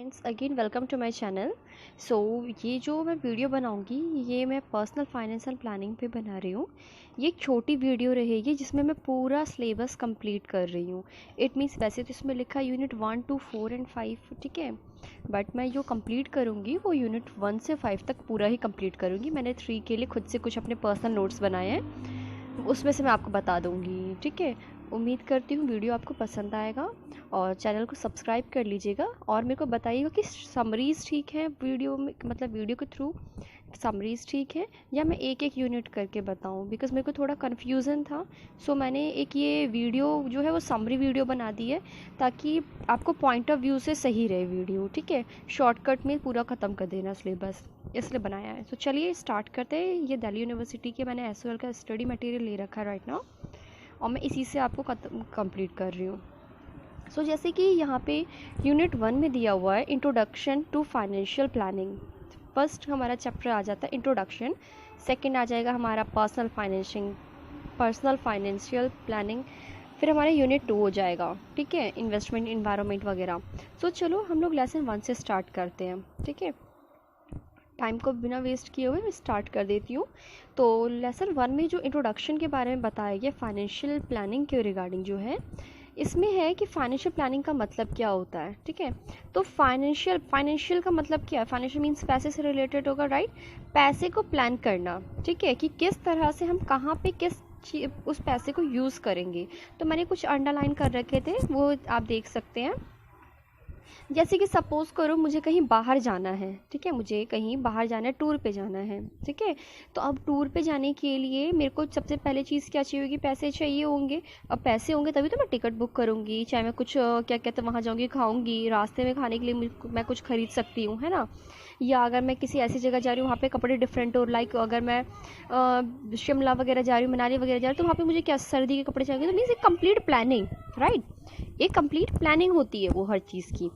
Friends, again welcome to my channel. ये जो मैं वीडियो बनाऊंगी ये मैं पर्सनल फाइनेंस एंड प्लानिंग पे बना रही हूँ। ये एक छोटी वीडियो रहेगी जिसमें मैं पूरा सिलेबस कंप्लीट कर रही हूँ। इट मीन्स वैसे तो इसमें लिखा यूनिट 1 to 4 एंड 5, ठीक है, बट मैं जो कंप्लीट करूँगी वो यूनिट 1 से 5 तक पूरा ही कंप्लीट करूँगी। मैंने 3 के लिए खुद से कुछ अपने पर्सनल नोट्स बनाए हैं, उसमें से मैं आपको बता दूँगी, ठीक है। उम्मीद करती हूँ वीडियो आपको पसंद आएगा और चैनल को सब्सक्राइब कर लीजिएगा और मेरे को बताइएगा कि समरीज़ ठीक है वीडियो में, मतलब वीडियो के थ्रू समरीज़ ठीक है या मैं एक एक यूनिट करके बताऊँ, बिकॉज़ मेरे को थोड़ा कन्फ्यूज़न था। मैंने एक ये वीडियो जो है वो समरी वीडियो बना दी है ताकि आपको पॉइंट ऑफ व्यू से सही रहे वीडियो, ठीक है। शॉर्टकट में पूरा ख़त्म कर देना सिलेबस, इसलिए बनाया है। चलिए स्टार्ट करते हैं। ये दिल्ली यूनिवर्सिटी के मैंने SOL का स्टडी मटेरियल ले रखा है राइट नाउ और मैं इसी से आपको कंप्लीट कर रही हूँ। जैसे कि यहाँ पे यूनिट 1 में दिया हुआ है introduction to financial planning. First हमारा चैप्टर आ जाता है इंट्रोडक्शन, सेकंड आ जाएगा हमारा पर्सनल फाइनेंशियल प्लानिंग, फिर हमारा यूनिट 2 हो जाएगा, ठीक है, इन्वेस्टमेंट इन्वायरमेंट वगैरह। चलो हम लोग लेसन 1 से स्टार्ट करते हैं, ठीक है। टाइम को बिना वेस्ट किए हुए मैं स्टार्ट कर देती हूँ। तो लेसन 1 में जो इंट्रोडक्शन के बारे में बताया गया फाइनेंशियल प्लानिंग के रिगार्डिंग जो है, इसमें है कि फाइनेंशियल प्लानिंग का मतलब क्या होता है, ठीक है। तो फाइनेंशियल का मतलब क्या है? फाइनेंशियल मीन्स पैसे से रिलेटेड होगा, राइट। पैसे को प्लान करना, ठीक है, कि किस तरह से हम कहाँ पे किस उस पैसे को यूज़ करेंगे। तो मैंने कुछ अंडरलाइन कर रखे थे, वो आप देख सकते हैं। जैसे कि सपोज़ करो मुझे कहीं बाहर जाना है, ठीक है, मुझे कहीं बाहर जाना है, टूर पे जाना है, ठीक है। तो अब टूर पे जाने के लिए मेरे को सबसे पहले चीज़ क्या चाहिए होगी? पैसे चाहिए होंगे। अब पैसे होंगे तभी तो मैं टिकट बुक करूँगी, चाहे मैं कुछ क्या कहते हैं वहाँ जाऊँगी, खाऊँगी, रास्ते में खाने के लिए मैं कुछ खरीद सकती हूँ, है ना। या अगर मैं किसी ऐसी जगह जा रही हूँ वहाँ पे कपड़े डिफरेंट हो, लाइक अगर मैं शिमला वगैरह जा रही हूँ, मनाली वगैरह जा रही हूँ, तो वहाँ पे मुझे क्या सर्दी के कपड़े चाहिए। तो मीन्स एक कंप्लीट प्लानिंग, राइट। एक कंप्लीट प्लानिंग होती है वो हर चीज़ की।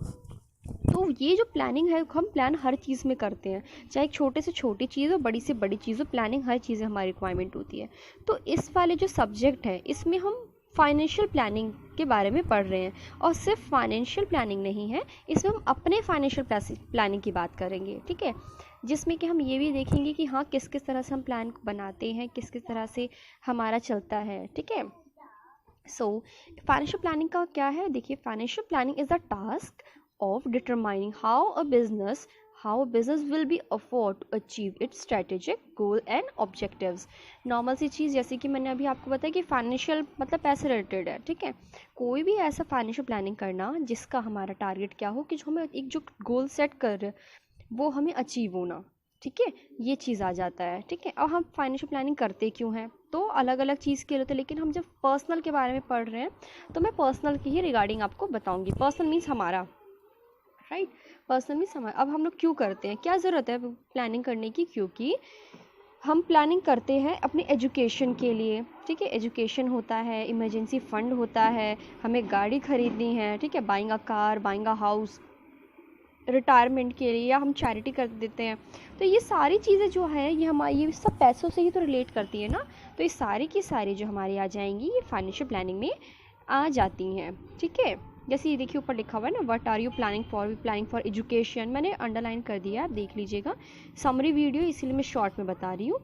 तो ये जो प्लानिंग है हम प्लान हर चीज़ में करते हैं, चाहे एक छोटे से छोटी चीज़ हो, बड़ी से बड़ी चीज़ हो, प्लानिंग हर चीज़ हमारी रिक्वायरमेंट होती है। तो इस वाले जो सब्जेक्ट है इसमें हम फाइनेंशियल प्लानिंग के बारे में पढ़ रहे हैं और सिर्फ फाइनेंशियल प्लानिंग नहीं है, इसमें हम अपने फाइनेंशियल प्लानिंग की बात करेंगे, ठीक है। जिसमें कि हम ये भी देखेंगे कि हाँ किस किस तरह से हम प्लान बनाते हैं, किस किस तरह से हमारा चलता है, ठीक है। फाइनेंशियल प्लानिंग का क्या है? देखिए, financial planning is the task of determining how a business will be afford to achieve its strategic goal and objectives। Normal सी चीज़ जैसे कि मैंने अभी आपको बताया कि फाइनेंशियल मतलब पैसे रिलेटेड है, ठीक है। कोई भी ऐसा फाइनेंशियल प्लानिंग करना जिसका हमारा टारगेट क्या हो, कि जो हमें एक जो गोल सेट कर रहे वो हमें अचीव होना, ठीक है, ये चीज़ आ जाता है, ठीक है। और हम फाइनेंशियल प्लानिंग करते क्यों हैं? तो अलग अलग चीज़ के लिए होते हैं, लेकिन हम जब पर्सनल के बारे में पढ़ रहे हैं तो मैं पर्सनल की ही रिगार्डिंग आपको बताऊँगी। पर्सनल मीन्स हमारा, राइट, पर्सनल मीन्स हमारा। अब हम लोग क्यों करते हैं, क्या ज़रूरत है प्लानिंग करने की? क्योंकि हम प्लानिंग करते हैं अपनी एजुकेशन के लिए, ठीक है। एजुकेशन होता है, इमरजेंसी फ़ंड होता है, हमें गाड़ी खरीदनी है, ठीक है, buying a car, buying a house, retirement के लिए, या हम चैरिटी कर देते हैं। तो ये सारी चीज़ें जो है ये हमारी, ये सब पैसों से ही तो रिलेट करती है ना। तो ये सारी की सारी जो हमारी आ जाएंगी ये फाइनेंशियल प्लानिंग में आ जाती हैं, ठीक है। जैसे ये देखिए ऊपर लिखा हुआ है ना, what are you planning for education, मैंने अंडरलाइन कर दिया, आप देख लीजिएगा। समरी वीडियो इसीलिए मैं शॉर्ट में बता रही हूँ।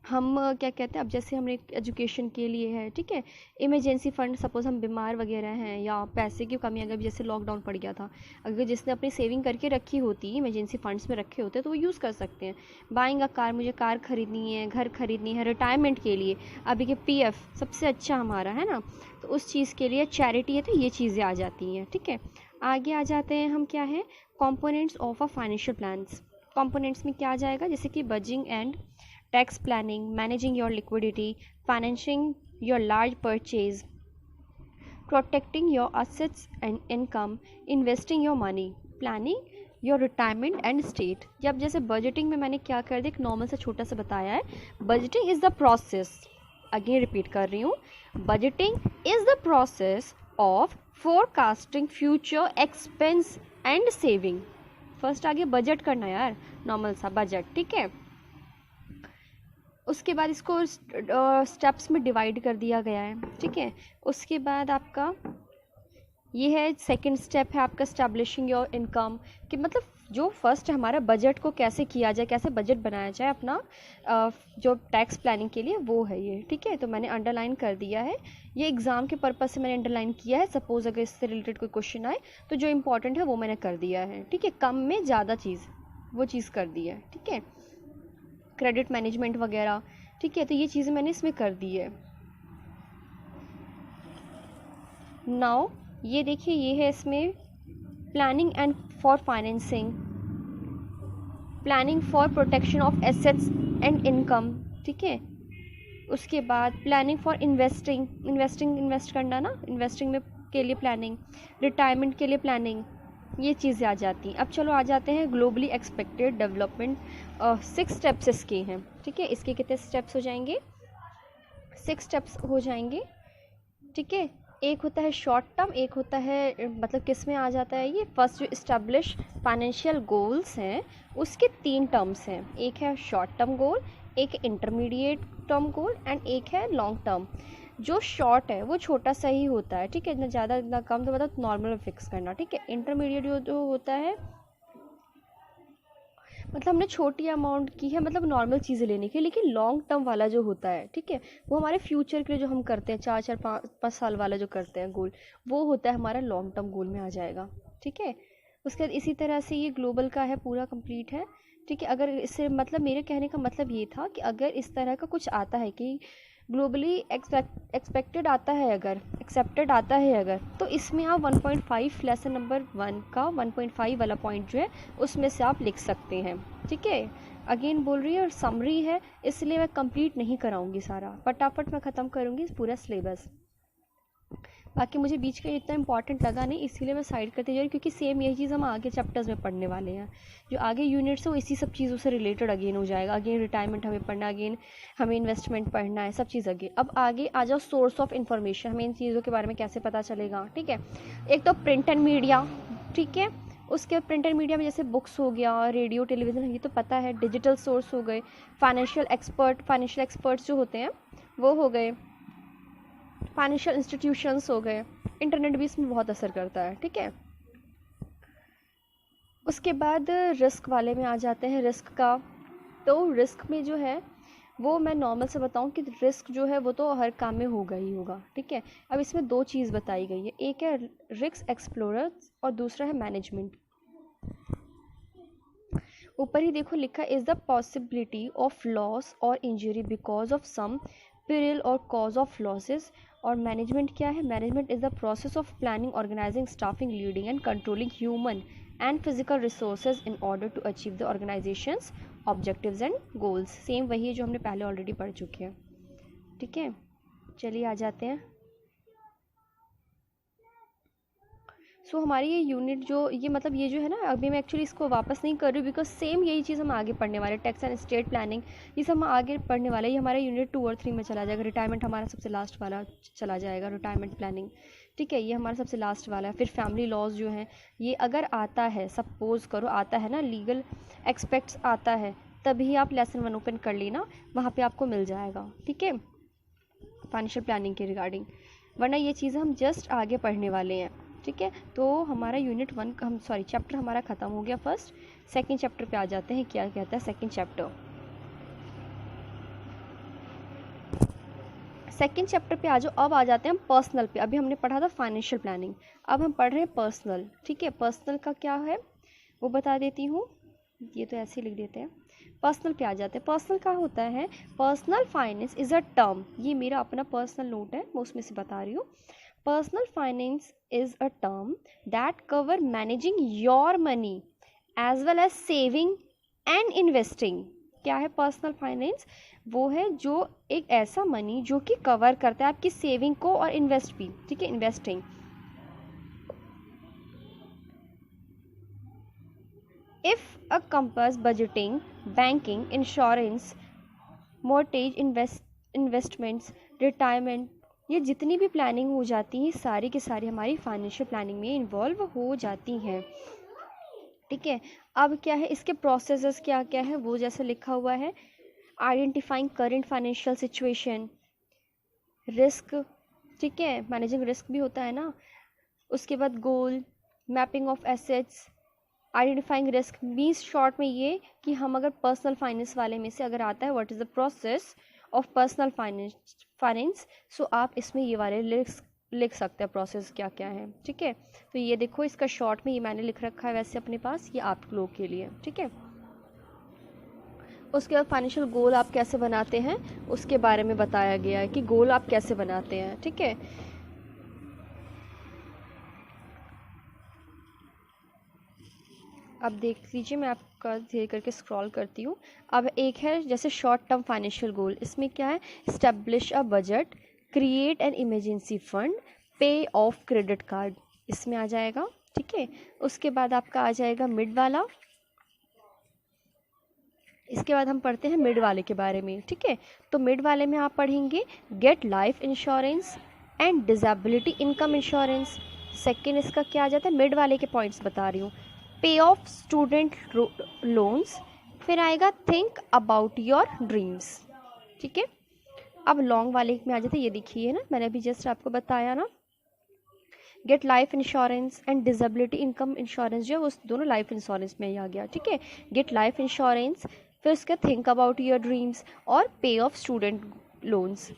हम क्या कहते हैं, अब जैसे हमने एजुकेशन के लिए है, ठीक है, इमरजेंसी फ़ंड, सपोज़ हम बीमार वगैरह हैं या पैसे की कमी, अगर जैसे लॉकडाउन पड़ गया था, अगर जिसने अपनी सेविंग करके रखी होती, इमरजेंसी फ़ंड्स में रखे होते तो वो यूज़ कर सकते हैं। बाइंग अ कार, मुझे कार ख़रीदनी है, घर ख़रीदनी है, रिटायरमेंट के लिए, अभी के PF सबसे अच्छा हमारा है ना, तो उस चीज़ के लिए चैरिटी है, तो ये चीज़ें आ जाती हैं, ठीक है। आगे आ जाते हैं हम, क्या है, components of a financial plans. Components में क्या आ जाएगा? जैसे कि budgeting and tax planning, managing your liquidity, financing your large purchase, protecting your assets and income, investing your money, planning your retirement and state। जब जैसे बजटिंग में मैंने क्या कर दिया, एक नॉर्मल सा छोटा सा बताया है। Budgeting is the process, again repeat कर रही हूँ, budgeting is the process of forecasting future expense and saving. First आगे बजट करना यार, नॉर्मल सा बजट, ठीक है। उसके बाद इसको स्टेप्स में डिवाइड कर दिया गया है, ठीक है। उसके बाद आपका ये है सेकंड स्टेप है आपका स्टैब्लिशिंग योर इनकम, कि मतलब जो फर्स्ट है हमारा बजट को कैसे किया जाए, कैसे बजट बनाया जाए अपना जो टैक्स प्लानिंग के लिए, वो है ये। ठीक है, तो मैंने अंडरलाइन कर दिया है, ये एग्ज़ाम के पर्पज़ से मैंने अंडरलाइन किया है। सपोज़ अगर इससे रिलेटेड कोई क्वेश्चन आए तो जो इंपॉर्टेंट है वो मैंने कर दिया है। ठीक है, कम में ज़्यादा चीज़ वो चीज़ कर दी है। ठीक है, क्रेडिट मैनेजमेंट वगैरह। ठीक है, तो ये चीज़ें मैंने इसमें कर दी है। नाउ ये देखिए, ये है इसमें planning and for financing, planning for protection of assets and income. ठीक है, उसके बाद प्लानिंग फॉर इन्वेस्टिंग, इन्वेस्ट करना ना, इन्वेस्टिंग में के लिए प्लानिंग, रिटायरमेंट के लिए प्लानिंग, ये चीज़ें आ जाती हैं। अब चलो आ जाते हैं ग्लोबली एक्सपेक्टेड डेवलपमेंट। 6 स्टेप्स इसके हैं। ठीक है, इसके कितने स्टेप्स हो जाएंगे? 6 स्टेप्स हो जाएंगे। ठीक है, एक होता है शॉर्ट टर्म, एक होता है मतलब किस में आ जाता है ये, फर्स्ट जो इस्टेब्लिश फाइनेंशियल गोल्स हैं उसके 3 टर्म्स हैं। एक है शॉर्ट टर्म गोल, एक इंटरमीडिएट टर्म गोल एंड एक है लॉन्ग टर्म। जो शॉर्ट है वो छोटा सा ही होता है। ठीक है, इतना ज़्यादा इतना कम, तो मतलब नॉर्मल फिक्स करना। ठीक है, इंटरमीडिएट जो होता है मतलब हमने छोटी अमाउंट की है, मतलब नॉर्मल चीज़ें लेने की। लेकिन लॉन्ग टर्म वाला जो होता है, ठीक है, वो हमारे फ्यूचर के लिए जो हम करते हैं, 4-4 5 साल वाला जो करते हैं गोल, वो होता है हमारा लॉन्ग टर्म गोल में आ जाएगा। ठीक है, उसके बाद इसी तरह से ये ग्लोबल का है, पूरा कंप्लीट है। ठीक है, अगर इससे मतलब मेरे कहने का मतलब ये था कि अगर इस तरह का कुछ आता है कि ग्लोबली एक्सपेक्टेड आता है, अगर एक्सेप्टेड आता है अगर, तो इसमें आप 1.5 लेसन नंबर 1 का 1.5 वाला पॉइंट जो है उसमें से आप लिख सकते हैं। ठीक है, अगेन बोल रही है और समरी है, इसलिए मैं कंप्लीट नहीं कराऊंगी सारा, फटाफट मैं ख़त्म करूंगी पूरा सिलेबस। बाकी मुझे बीच का इतना इंपॉर्टेंट लगा नहीं, इसीलिए मैं साइड करते जा रही हूँ, क्योंकि सेम यही चीज़ हम आगे चैप्टर्स में पढ़ने वाले हैं। जो आगे यूनिट्स है वो इसी सब चीज़ों से रिलेटेड अगेन हो जाएगा। अगेन रिटायरमेंट हमें पढ़ना, अगेन हमें इन्वेस्टमेंट पढ़ना है, सब चीज़ अगेन। अब आगे आ जाओ सोर्स ऑफ इन्फॉर्मेशन, हमें इन चीज़ों के बारे में कैसे पता चलेगा। ठीक है, एक तो प्रिंट एंड मीडिया। ठीक है, उसके प्रिंट एंड मीडिया में जैसे बुक्स हो गया, रेडियो, टेलीविज़न, ये तो पता है। डिजिटल सोर्स हो गए, फाइनेंशियल एक्सपर्ट्स जो होते हैं वो हो गए, फाइनेंशियल इंस्टीट्यूशंस हो गए, इंटरनेट भी इसमें बहुत असर करता है। ठीक है, उसके बाद रिस्क वाले में आ जाते हैं, रिस्क का। तो रिस्क में जो है वो मैं नॉर्मल से बताऊं कि रिस्क जो है वो तो हर काम में होगा ही होगा। ठीक है, अब इसमें 2 चीज़ बताई गई है, एक है रिस्क एक्सप्लोरर्स और दूसरा है मैनेजमेंट। ऊपर ही देखो लिखा, is the possibility of loss और injury because of some peril और कॉज ऑफ लॉसेस। और मैनेजमेंट क्या है? Management is the process of planning, organising, staffing, leading and controlling human and physical resources in order to achieve the organisation's objectives and goals. Same वही है जो हमने पहले already पढ़ चुके हैं। ठीक है, चलिए आ जाते हैं। सो हमारी ये यूनिट जो ये मतलब ये जो है ना, अभी मैं एक्चुअली इसको वापस नहीं कर रही हूँ, बिकॉज सेम यही चीज़ हम आगे पढ़ने वाले, टैक्स एंड स्टेट प्लानिंग, ये सब हम आगे पढ़ने वाले। ये हमारा यूनिट 2 और 3 में चला जाएगा। रिटायरमेंट हमारा सबसे लास्ट वाला चला जाएगा, रिटायरमेंट प्लानिंग। ठीक है, ये हमारा सबसे लास्ट वाला है। फिर फैमिली लॉज जो है, ये अगर आता है, सपोज करो आता है ना, लीगल एक्सपेक्ट्स आता है, तभी आप लेसन 1 ओपन कर लेना, वहाँ पर आपको मिल जाएगा। ठीक है, फाइनेंशियल प्लानिंग के रिगार्डिंग, वरना ये चीज़ हम जस्ट आगे पढ़ने वाले हैं। ठीक है, तो हमारा यूनिट 1 हम चैप्टर हमारा ख़त्म हो गया फर्स्ट। सेकंड चैप्टर पे आ जाते हैं, क्या कहता है सेकंड चैप्टर। सेकंड चैप्टर पे आ जाओ। अब आ जाते हैं हम पर्सनल पे। अभी हमने पढ़ा था फाइनेंशियल प्लानिंग, अब हम पढ़ रहे हैं पर्सनल। ठीक है, पर्सनल का क्या है वो बता देती हूँ, ये तो ऐसे ही लिख देते हैं। पर्सनल पे आ जाते हैं। पर्सनल का होता है, personal finance is a term, ये मेरा अपना पर्सनल नोट है, मैं उसमें से बता रही हूँ। Personal finance is a term that cover managing your money as well as saving and investing. क्या है पर्सनल फाइनेंस? वो है जो एक ऐसा मनी जो कि कवर करता है आपकी सेविंग को और इन्वेस्ट भी। ठीक है, investing. If a compass budgeting, banking, insurance, मोर्टेज, investments, retirement, ये जितनी भी प्लानिंग हो जाती हैं सारी की सारी हमारी फाइनेंशियल प्लानिंग में इन्वॉल्व हो जाती हैं। ठीक है, अब क्या है इसके प्रोसेसेस क्या क्या है वो जैसे लिखा हुआ है, identifying current financial situation, risk. ठीक है, मैनेजिंग रिस्क भी होता है ना। उसके बाद goal, mapping of assets, identifying risk. Means short में ये कि हम अगर पर्सनल फाइनेंस वाले में से अगर आता है what is the process of personal finance, so आप इसमें ये वाले लिख सकते हैं प्रोसेस क्या क्या है, ठीक है। तो ये देखो इसका शॉर्ट में ये मैंने लिख रखा है वैसे अपने पास, ये आप लोग के लिए, ठीक है। उसके बाद फाइनेंशियल गोल आप कैसे बनाते हैं उसके बारे में बताया गया है कि गोल आप कैसे बनाते हैं, ठीक है। अब देख लीजिए, मैं आपका धीरे करके स्क्रॉल करती हूँ। अब एक है जैसे शॉर्ट टर्म फाइनेंशियल गोल, इसमें क्या है, establish a budget, create an emergency fund, पे ऑफ क्रेडिट कार्ड, इसमें आ जाएगा, ठीक है। उसके बाद आपका आ जाएगा मिड वाला, इसके बाद हम पढ़ते हैं मिड वाले के बारे में, ठीक है। तो मिड वाले में आप पढ़ेंगे get life insurance and disability income insurance. Second इसका क्या आ जाता है, मिड वाले के पॉइंट्स बता रही हूँ, पे ऑफ स्टूडेंट लोन्स, फिर आएगा थिंक अबाउट योर ड्रीम्स, ठीक है। अब लॉन्ग वाले में आ जाते हैं, ये देखिए ना, मैंने अभी जस्ट आपको बताया ना, get life insurance and disability income insurance जो है वो दोनों लाइफ इंश्योरेंस में ही आ गया, ठीक है। गेट लाइफ इंश्योरेंस, फिर उसका थिंक अबाउट योर ड्रीम्स और पे ऑफ स्टूडेंट लोन्स।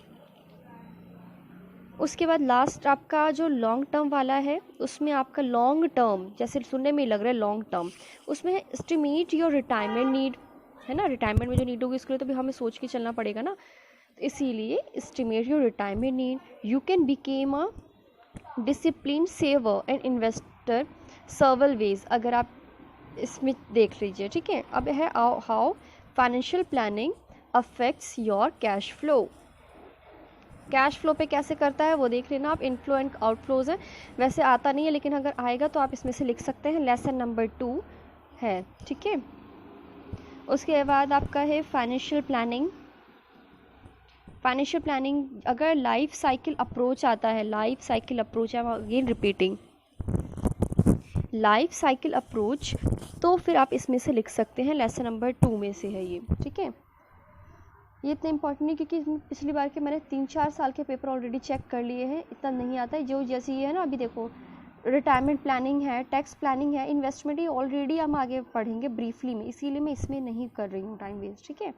उसके बाद लास्ट आपका जो लॉन्ग टर्म वाला है उसमें आपका लॉन्ग टर्म, जैसे सुनने में लग रहा है लॉन्ग टर्म, उसमें एस्टिमेट योर रिटायरमेंट नीड, है ना। रिटायरमेंट में जो नीड होगी उसके लिए तो भी हमें सोच के चलना पड़ेगा ना, तो इसीलिए estimate your retirement need, you can become a discipline saver and investor several ways, अगर आप इसमें देख लीजिए, ठीक है। अब है how financial planning affects your cash flow, cash flow पे कैसे करता है वो देख लेना आप। इनफ्लो एंड आउटफ्लोज है, वैसे आता नहीं है लेकिन अगर आएगा तो आप इसमें से लिख सकते हैं, लेसन नंबर 2 है, ठीक है। उसके बाद आपका है फाइनेंशियल प्लानिंग। फाइनेंशियल प्लानिंग अगर लाइफ साइकिल अप्रोच आता है, life cycle approach, I am again repeating, life cycle approach, तो फिर आप इसमें से लिख सकते हैं, लेसन नंबर 2 में से है ये, ठीक है। ये इतना इंपॉर्टेंट नहीं क्योंकि पिछली बार के मैंने 3-4 साल के पेपर ऑलरेडी चेक कर लिए हैं, इतना नहीं आता है। जो जैसे ये है ना, अभी देखो रिटायरमेंट प्लानिंग है, टैक्स प्लानिंग है, इन्वेस्टमेंट, ये ऑलरेडी हम आगे पढ़ेंगे ब्रीफली में, इसीलिए मैं इसमें नहीं कर रही हूँ टाइम वेस्ट, ठीक है।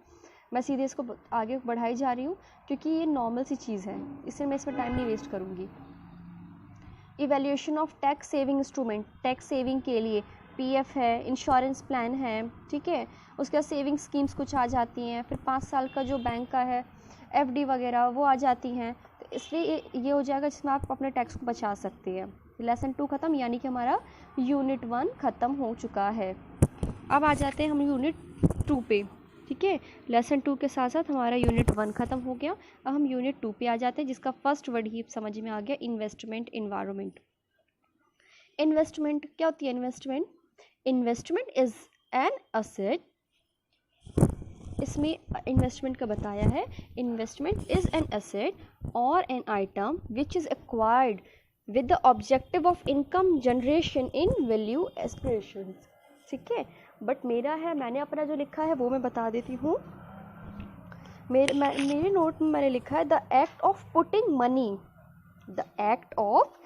मैं सीधे इसको आगे बढ़ाई जा रही हूँ क्योंकि ये नॉर्मल सी चीज़ है, इसलिए मैं इसमें टाइम नहीं वेस्ट करूँगी। Evaluation of tax saving instrument, tax saving के लिए पीएफ है, इंश्योरेंस प्लान है, ठीक है। उसके बाद सेविंग स्कीम्स कुछ आ जाती हैं, फिर 5 साल का जो बैंक का है एफडी वगैरह वो आ जाती हैं, तो इसलिए ये हो जाएगा जिसमें आप अपने टैक्स को बचा सकते हैं। लेसन 2 ख़त्म, यानी कि हमारा यूनिट 1 ख़त्म हो चुका है। अब आ जाते हैं हम यूनिट 2 पे, ठीक है। लेसन 2 के साथ साथ हमारा यूनिट 1 ख़त्म हो गया। अब हम यूनिट 2 पे आ जाते हैं जिसका फर्स्ट वर्ड ही समझ में आ गया, इन्वेस्टमेंट एनवायरनमेंट। इन्वेस्टमेंट क्या होती है, investment, investment is an asset, इसमें इन्वेस्टमेंट का बताया है, इन्वेस्टमेंट इज एन एसेट और an item which is acquired with the objective of income generation in value aspirations, ठीक है। बट मेरा है, मैंने अपना जो लिखा है वो मैं बता देती हूँ। मेरे नोट में मैंने लिखा है the act of putting money, the act of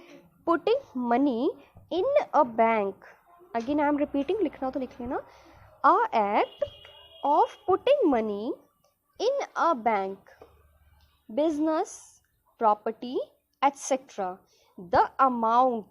putting money in a bank, again I am repeating, लिखना तो लिख लेना, अ act of putting money in a bank, business, property, etc. The amount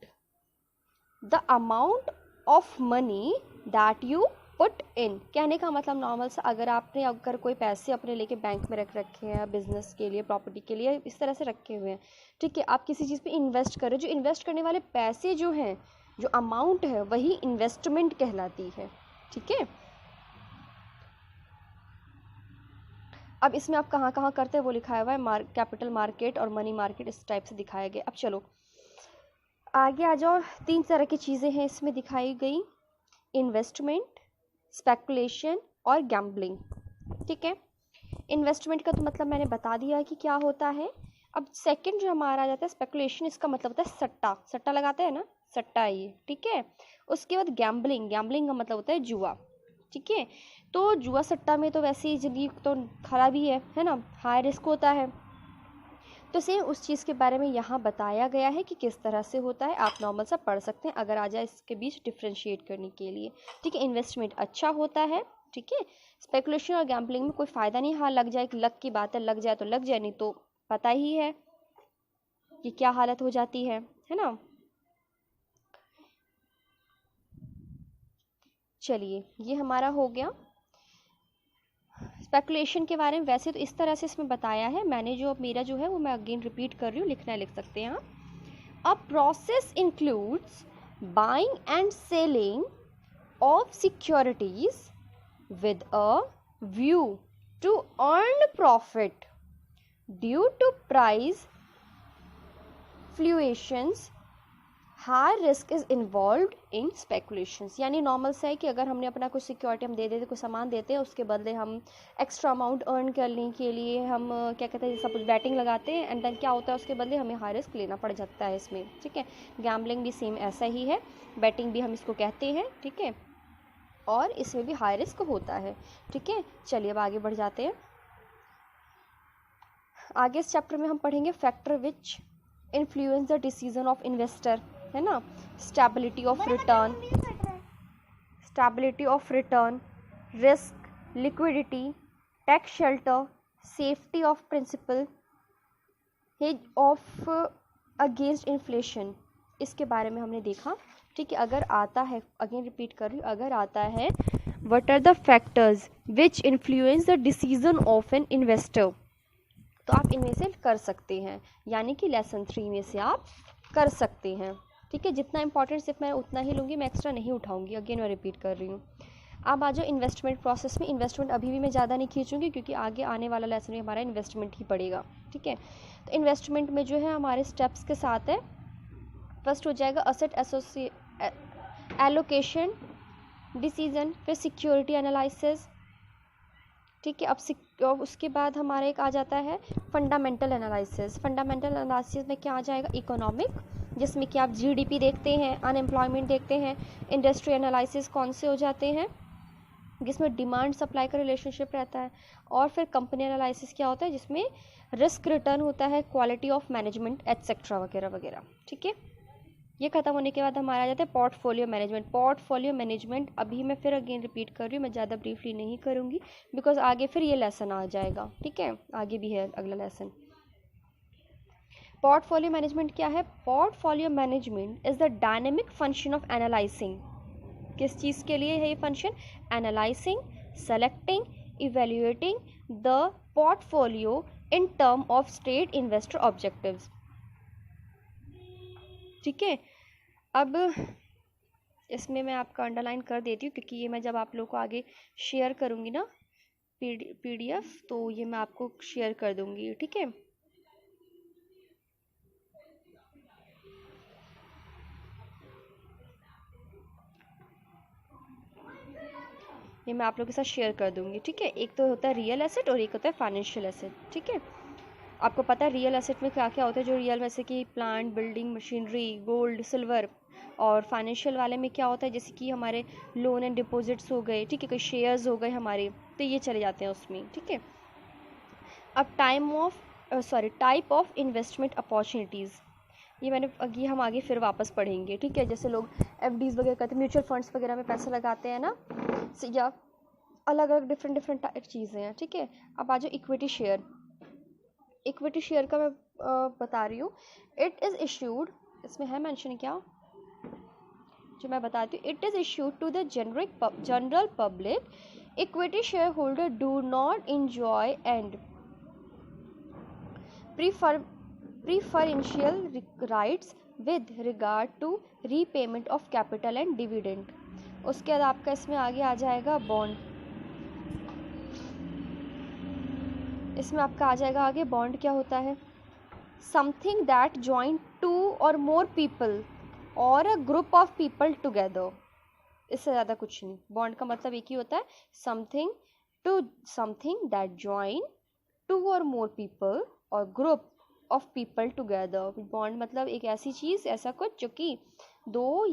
of money that you put in, कहने का मतलब normal सा, अगर कोई पैसे अपने लेके बैंक में रख रखे हैं बिजनेस के लिए, प्रॉपर्टी के लिए, इस तरह से रखे हुए हैं, ठीक है। आप किसी चीज़ पे इन्वेस्ट कर रहे हो, जो इन्वेस्ट करने वाले पैसे जो हैं, जो अमाउंट है वही इन्वेस्टमेंट कहलाती है, ठीक है। अब इसमें आप कहाँ कहाँ करते हैं वो लिखाया हुआ है, कैपिटल मार्केट और मनी मार्केट इस टाइप से दिखाया गया। अब चलो आगे आ जाओ, 3 तरह की चीज़ें हैं इसमें दिखाई गई, इन्वेस्टमेंट, स्पेकुलेशन और गैम्बलिंग, ठीक है। इन्वेस्टमेंट का तो मतलब मैंने बता दिया कि क्या होता है। अब सेकंड जो हमारा आ जाता है स्पेकुलेशन, इसका मतलब होता है सट्टा, सट्टा लगाते हैं ना, सट्टा ये, ठीक है। उसके बाद गैम्बलिंग, गैम्बलिंग का मतलब होता है जुआ, ठीक है। तो जुआ सट्टा में तो वैसे ही ज़िंदगी तो खराब ही है ना, हाई रिस्क होता है। तो सेम उस चीज़ के बारे में यहाँ बताया गया है कि किस तरह से होता है, आप नॉर्मल सा पढ़ सकते हैं अगर आ जाए इसके बीच डिफ्रेंशिएट करने के लिए। ठीक है, इन्वेस्टमेंट अच्छा होता है। ठीक है, स्पेकुलेशन और गैम्बलिंग में कोई फ़ायदा नहीं, हाँ लग जाए, लक की बात है, लग जाए तो लग जाए, नहीं तो पता ही है कि क्या हालत हो जाती है ना। चलिए, ये हमारा हो गया स्पेकुलेशन के बारे में। वैसे तो इस तरह से इसमें बताया है, मैंने जो मेरा जो है वो मैं अगेन रिपीट कर रही हूँ, लिखना है लिख सकते हैं आप। A process includes buying and selling of securities with a view to earn profit due to price fluctuations. High risk is involved in speculations. यानी नॉर्मल सा है कि अगर हमने अपना कुछ सिक्योरिटी हम दे देते, कुछ सामान देते हैं, उसके बदले हम एक्स्ट्रा अमाउंट अर्न करने के लिए हम क्या कहते हैं, सपोज बैटिंग लगाते हैं, एंड देन क्या होता है उसके बदले हमें हाई रिस्क लेना पड़ जाता है इसमें। ठीक है, गैम्बलिंग भी सेम ऐसा ही है, बैटिंग भी हम इसको कहते हैं। ठीक है, और इसमें भी हाई रिस्क होता है। ठीक है, चलिए अब आगे बढ़ जाते हैं। आगे इस चैप्टर में हम पढ़ेंगे factor which influence the decision of investor, है ना। Stability of return, risk, liquidity, tax shelter, safety of principal, hedge of against inflation, इसके बारे में हमने देखा। ठीक है, अगर आता है, अगेन रिपीट कर रही हूँ, अगर आता है what are the factors which influence the decision of an investor, तो आप इनमें से कर सकते हैं, यानी कि लेसन 3 में से आप कर सकते हैं। ठीक है, जितना इंपॉर्टेंट सिर्फ मैं उतना ही लूँगी, मैं एक्स्ट्रा नहीं उठाऊंगी, अगेन मैं रिपीट कर रही हूँ। अब आ जाओ इन्वेस्टमेंट प्रोसेस में। इन्वेस्टमेंट अभी भी मैं ज़्यादा नहीं खींचूंगी क्योंकि आगे आने वाला लेसन में हमारा इन्वेस्टमेंट ही पड़ेगा। ठीक है, तो इन्वेस्टमेंट में जो है हमारे स्टेप्स के साथ है। फर्स्ट हो जाएगा असेट एलोकेशन डिसीजन, फिर सिक्योरिटी एनालिसिस। ठीक है, अब उसके बाद हमारा एक आ जाता है फंडामेंटल एनालिसिस। फंडामेंटल एनालिसिस में क्या आ जाएगा, इकोनॉमिक, जिसमें कि आप जीडीपी देखते हैं, अनएम्प्लॉयमेंट देखते हैं। इंडस्ट्री एनालिसिस कौन से हो जाते हैं, जिसमें डिमांड सप्लाई का रिलेशनशिप रहता है। और फिर कंपनी एनालिसिस क्या होता है, जिसमें रिस्क रिटर्न होता है, क्वालिटी ऑफ मैनेजमेंट एट्सेट्रा वगैरह वगैरह। ठीक है, ये खत्म होने के बाद हमारा आ जाता है पोर्टफोलियो मैनेजमेंट। पोर्टफोलियो मैनेजमेंट अभी मैं फिर अगेन रिपीट कर रही हूँ, मैं ज़्यादा ब्रीफली नहीं करूँगी बिकॉज आगे फिर ये लेसन आ जाएगा। ठीक है, आगे भी है अगला लेसन। पोर्टफोलियो मैनेजमेंट क्या है, portfolio management is the dynamic function of analysing. किस चीज़ के लिए है ये function, analysing, selecting, evaluating the portfolio in term of state investor objectives. ठीक है, अब इसमें मैं आपका अंडरलाइन कर देती हूँ क्योंकि ये मैं जब आप लोगों को आगे शेयर करूँगी ना पीडीएफ, तो ये मैं आपको शेयर कर दूँगी। ठीक है, ये मैं आप लोगों के साथ शेयर कर दूँगी। ठीक है, एक तो होता है रियल एसेट और एक होता है फाइनेंशियल एसेट। ठीक है, आपको पता है रियल एसेट में क्या क्या होता है, जो रियल में से कि plant, building, machinery, gold, silver. और फाइनेंशियल वाले में क्या होता है, जैसे कि हमारे लोन एंड डिपॉजिट्स हो गए। ठीक है, कोई शेयर्स हो गए हमारे, तो ये चले जाते हैं उसमें। ठीक है, अब टाइप ऑफ इन्वेस्टमेंट अपॉर्चुनिटीज़, ये हम आगे फिर वापस पढ़ेंगे। ठीक है, जैसे लोग एफडीज वगैरह करते हैं, म्यूचुअल फंड्स वगैरह में पैसा लगाते हैं ना, या अलग अलग डिफरेंट टाइप चीज़ें हैं। ठीक है, अब आ जाओ इक्विटी शेयर। इक्विटी शेयर का मैं बता रही हूँ, इट इज़ इश्यूड, इसमें है मेंशन क्या जो मैं बताती हूँ, it is issued to the general public. Equity share holder do not enjoy and preferential rights with regard to repayment of capital and dividend। उसके बाद आपका इसमें आगे आ जाएगा बॉन्ड, इसमें आपका आ जाएगा आगे बॉन्ड क्या होता है, something that join 2 or more people और a group of people together. इससे ज़्यादा कुछ नहीं, बॉन्ड का मतलब एक ही होता है, something that join 2 or more people और group of people together. Bond मतलब एक ऐसी चीज़, ऐसा कुछ जो कि दो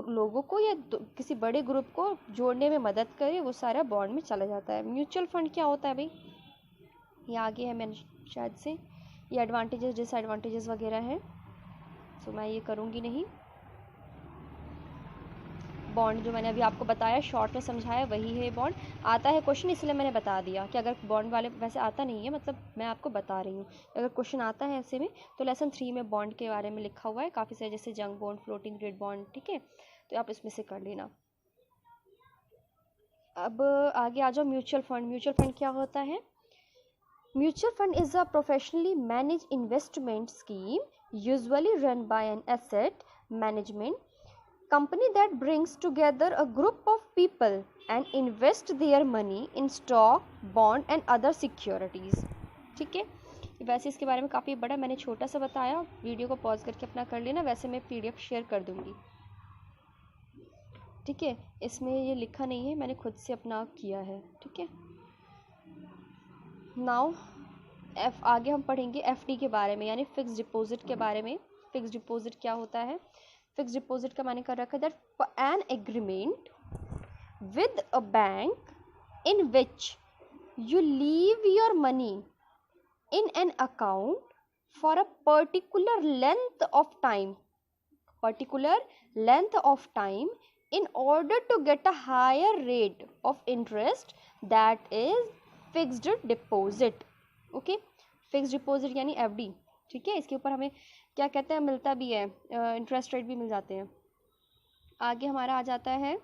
लोगों को या किसी बड़े ग्रुप को जोड़ने में मदद करे, वो सारा बॉन्ड में चला जाता है। म्यूचुअल फंड क्या होता है भाई, ये आगे है, मैंने शायद से ये एडवांटेजेस डिसएडवांटेजेस वगैरह हैं, तो मैं ये करूँगी नहीं। बॉन्ड जो मैंने अभी आपको बताया, शॉर्ट में समझाया, वही है बॉन्ड। आता है क्वेश्चन इसलिए मैंने बता दिया कि अगर बॉन्ड वाले, वैसे आता नहीं है, मतलब मैं आपको बता रही हूँ, अगर क्वेश्चन आता है ऐसे में तो लेसन 3 में बॉन्ड के बारे में लिखा हुआ है काफ़ी सारे, जैसे जंग बॉन्ड, फ्लोटिंग रेट बॉन्ड, ठीक है, तो आप इसमें से कर लेना। अब आगे आ जाओ म्यूचुअल फंड। म्यूचुअल फंड क्या होता है? Mutual fund is a professionally manage investment scheme usually run by an asset management company that brings together a group of people and invest their money in stock, bond and other securities। ठीक है, वैसे इसके बारे में काफ़ी बड़ा मैंने छोटा सा बताया, वीडियो को पॉज करके अपना कर लेना, वैसे मैं PDF शेयर कर दूंगी, ठीक है, इसमें ये लिखा नहीं है, मैंने खुद से अपना किया है, ठीक है। नाउ आगे हम पढ़ेंगे FD के बारे में, यानी फिक्स डिपॉजिट के बारे में। फिक्स डिपॉजिट क्या होता है? फिक्स डिपॉजिट का मैंने कर रखा है that an agreement with a bank in which you leave your money in an account for a particular length of time in order to get a higher rate of interest, that is fixed deposit। Okay, fix deposit यानी FD, ठीक है, इसके ऊपर हमें क्या कहते हैं, मिलता भी है, इंटरेस्ट रेट भी मिल जाते हैं। आगे हमारा आ जाता है,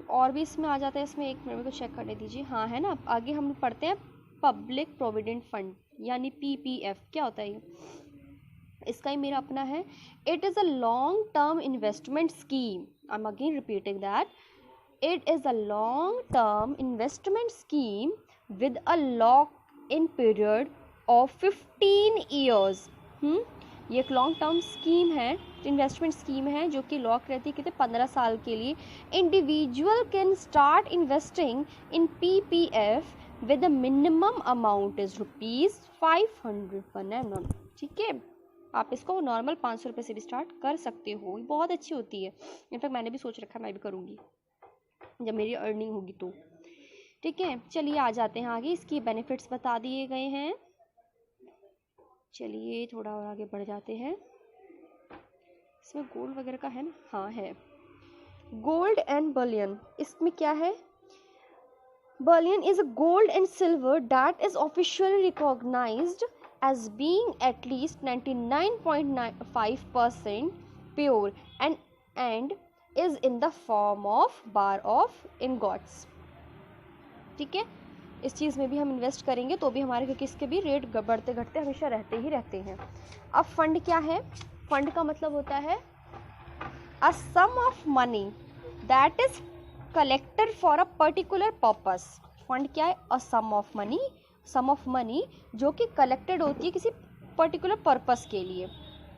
और भी इसमें आ जाता है, इसमें एक मिनट को चेक करने दीजिए, हाँ है ना। आगे हम पढ़ते हैं पब्लिक प्रोविडेंट फंड यानी PPF। क्या होता है ये? इसका ही मेरा अपना है। It is a long term investment scheme, I am again repeating that, it is a long term investment scheme with a lock in period of 15 years. ये एक लॉन्ग टर्म स्कीम है, इन्वेस्टमेंट स्कीम है, जो कि lock रहती है कितने 15 साल के लिए। Individual can start investing in PPF with the minimum amount is ₹500 per annum, ठीक है। आप इसको नॉर्मल 500 रुपये से भी स्टार्ट कर सकते हो, ये बहुत अच्छी होती है। इनफैक्ट मैंने भी सोच रखा है मैं भी करूँगी जब मेरी अर्निंग होगी तो, ठीक है। चलिए आ जाते हैं आगे, इसकी बेनिफिट्स बता दिए गए हैं। चलिए थोड़ा और आगे बढ़ जाते हैं। इसमें गोल्ड वगैरह का है ना? हाँ है। गोल्ड एंड बलियन, इसमें क्या है? Bullion is gold and silver that is officially recognized as being at least 99.95% pure and is in the form of bar of ingots। ठीक है, इस चीज़ में भी हम इन्वेस्ट करेंगे तो भी हमारे, क्योंकि इसके भी रेट बढ़ते घटते हमेशा रहते ही रहते हैं। अब फंड क्या है? फंड का मतलब होता है a sum of money that is collected for a particular purpose. Fund क्या है? अ सम ऑफ मनी जो कि कलेक्टेड होती है किसी पर्टिकुलर पर्पस के लिए,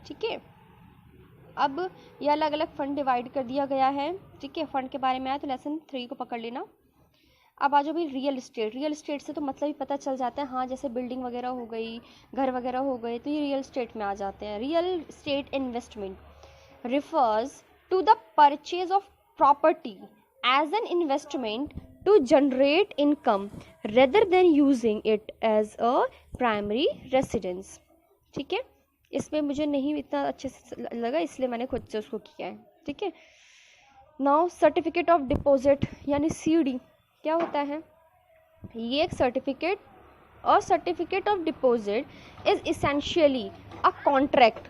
ठीक है। अब ये अलग अलग फंड डिवाइड कर दिया गया है, ठीक है। फंड के बारे में आया तो लेसन 3 को पकड़ लेना। अब आ जाओ भाई रियल एस्टेट से तो मतलब ही पता चल जाता है, हाँ, जैसे बिल्डिंग वगैरह हो गई, घर वगैरह हो गए, तो ये रियल एस्टेट में आ जाते हैं। Real estate investment refers to the purchase of property as an investment to generate income rather than using it as a primary residence। ठीक है, इसमें मुझे नहीं इतना अच्छे से लगा इसलिए मैंने खुद से उसको किया है, ठीक है। नाउ सर्टिफिकेट ऑफ डिपॉजिट यानी CD क्या होता है? ये एक certificate of deposit is essentially a contract.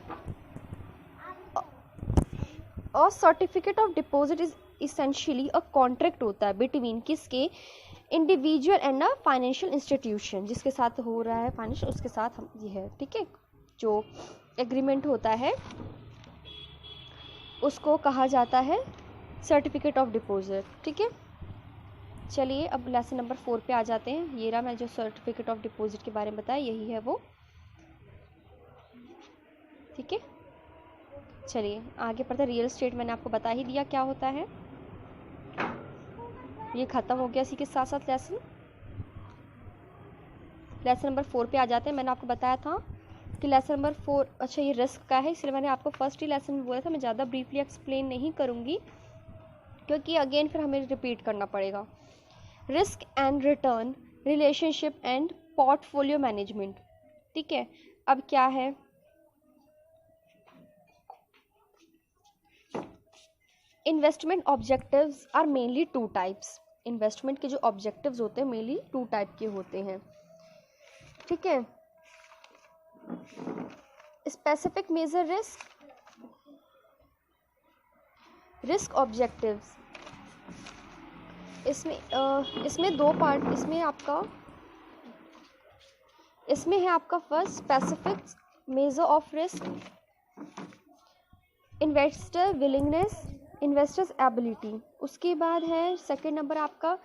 और certificate of deposit is essentially a contract होता है बिटवीन किसके? Individual and a financial institution, जिसके साथ हो रहा है फाइनेंशियल, उसके साथ हम ये है, ठीक है। जो एग्रीमेंट होता है उसको कहा जाता है सर्टिफिकेट ऑफ डिपॉजिट, ठीक है। चलिए अब लेसन नंबर 4 पे आ जाते हैं। ये रहा मैं जो सर्टिफिकेट ऑफ डिपॉजिट के बारे में बताया, यही है वो, ठीक है। चलिए आगे पढ़ते। रियल एस्टेट मैंने आपको बता ही दिया क्या होता है, ये खत्म हो गया। इसी के साथ साथ लेसन नंबर 4 पे आ जाते हैं। मैंने आपको बताया था कि लेसन नंबर 4, अच्छा ये रिस्क का है, इसलिए मैंने आपको फर्स्ट ही लेसन में बोला था। मैं ज़्यादा ब्रीफली एक्सप्लेन नहीं करूँगी क्योंकि अगेन फिर हमें रिपीट करना पड़ेगा। Risk and return relationship and portfolio management. ठीक है, अब क्या है, investment objectives are mainly two types. Investment के जो ऑब्जेक्टिव्स होते हैं मेनली टू टाइप के होते हैं। ठीक है, स्पेसिफिक मेजर रिस्क ऑब्जेक्टिव्स, इसमें दो पार्ट, इसमें है आपका first specific measure of risk, investor willingness, investors ability. उसके बाद है सेकंड नंबर आपका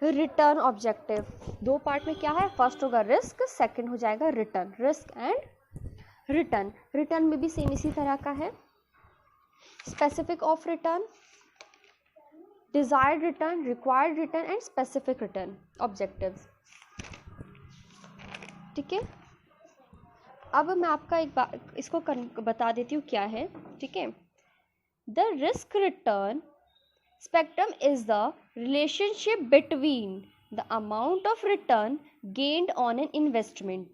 रिटर्न ऑब्जेक्टिव। दो पार्ट में क्या है, फर्स्ट होगा रिस्क, सेकंड हो जाएगा return. Risk and return, return में भी सेम इसी तरह का है, specific of return, desired return, required return and specific return objectives. ठीक है, अब मैं आपका एक बात इसको बता देती हूँ क्या है। ठीक है, the risk return spectrum is the relationship between the amount of return gained on an investment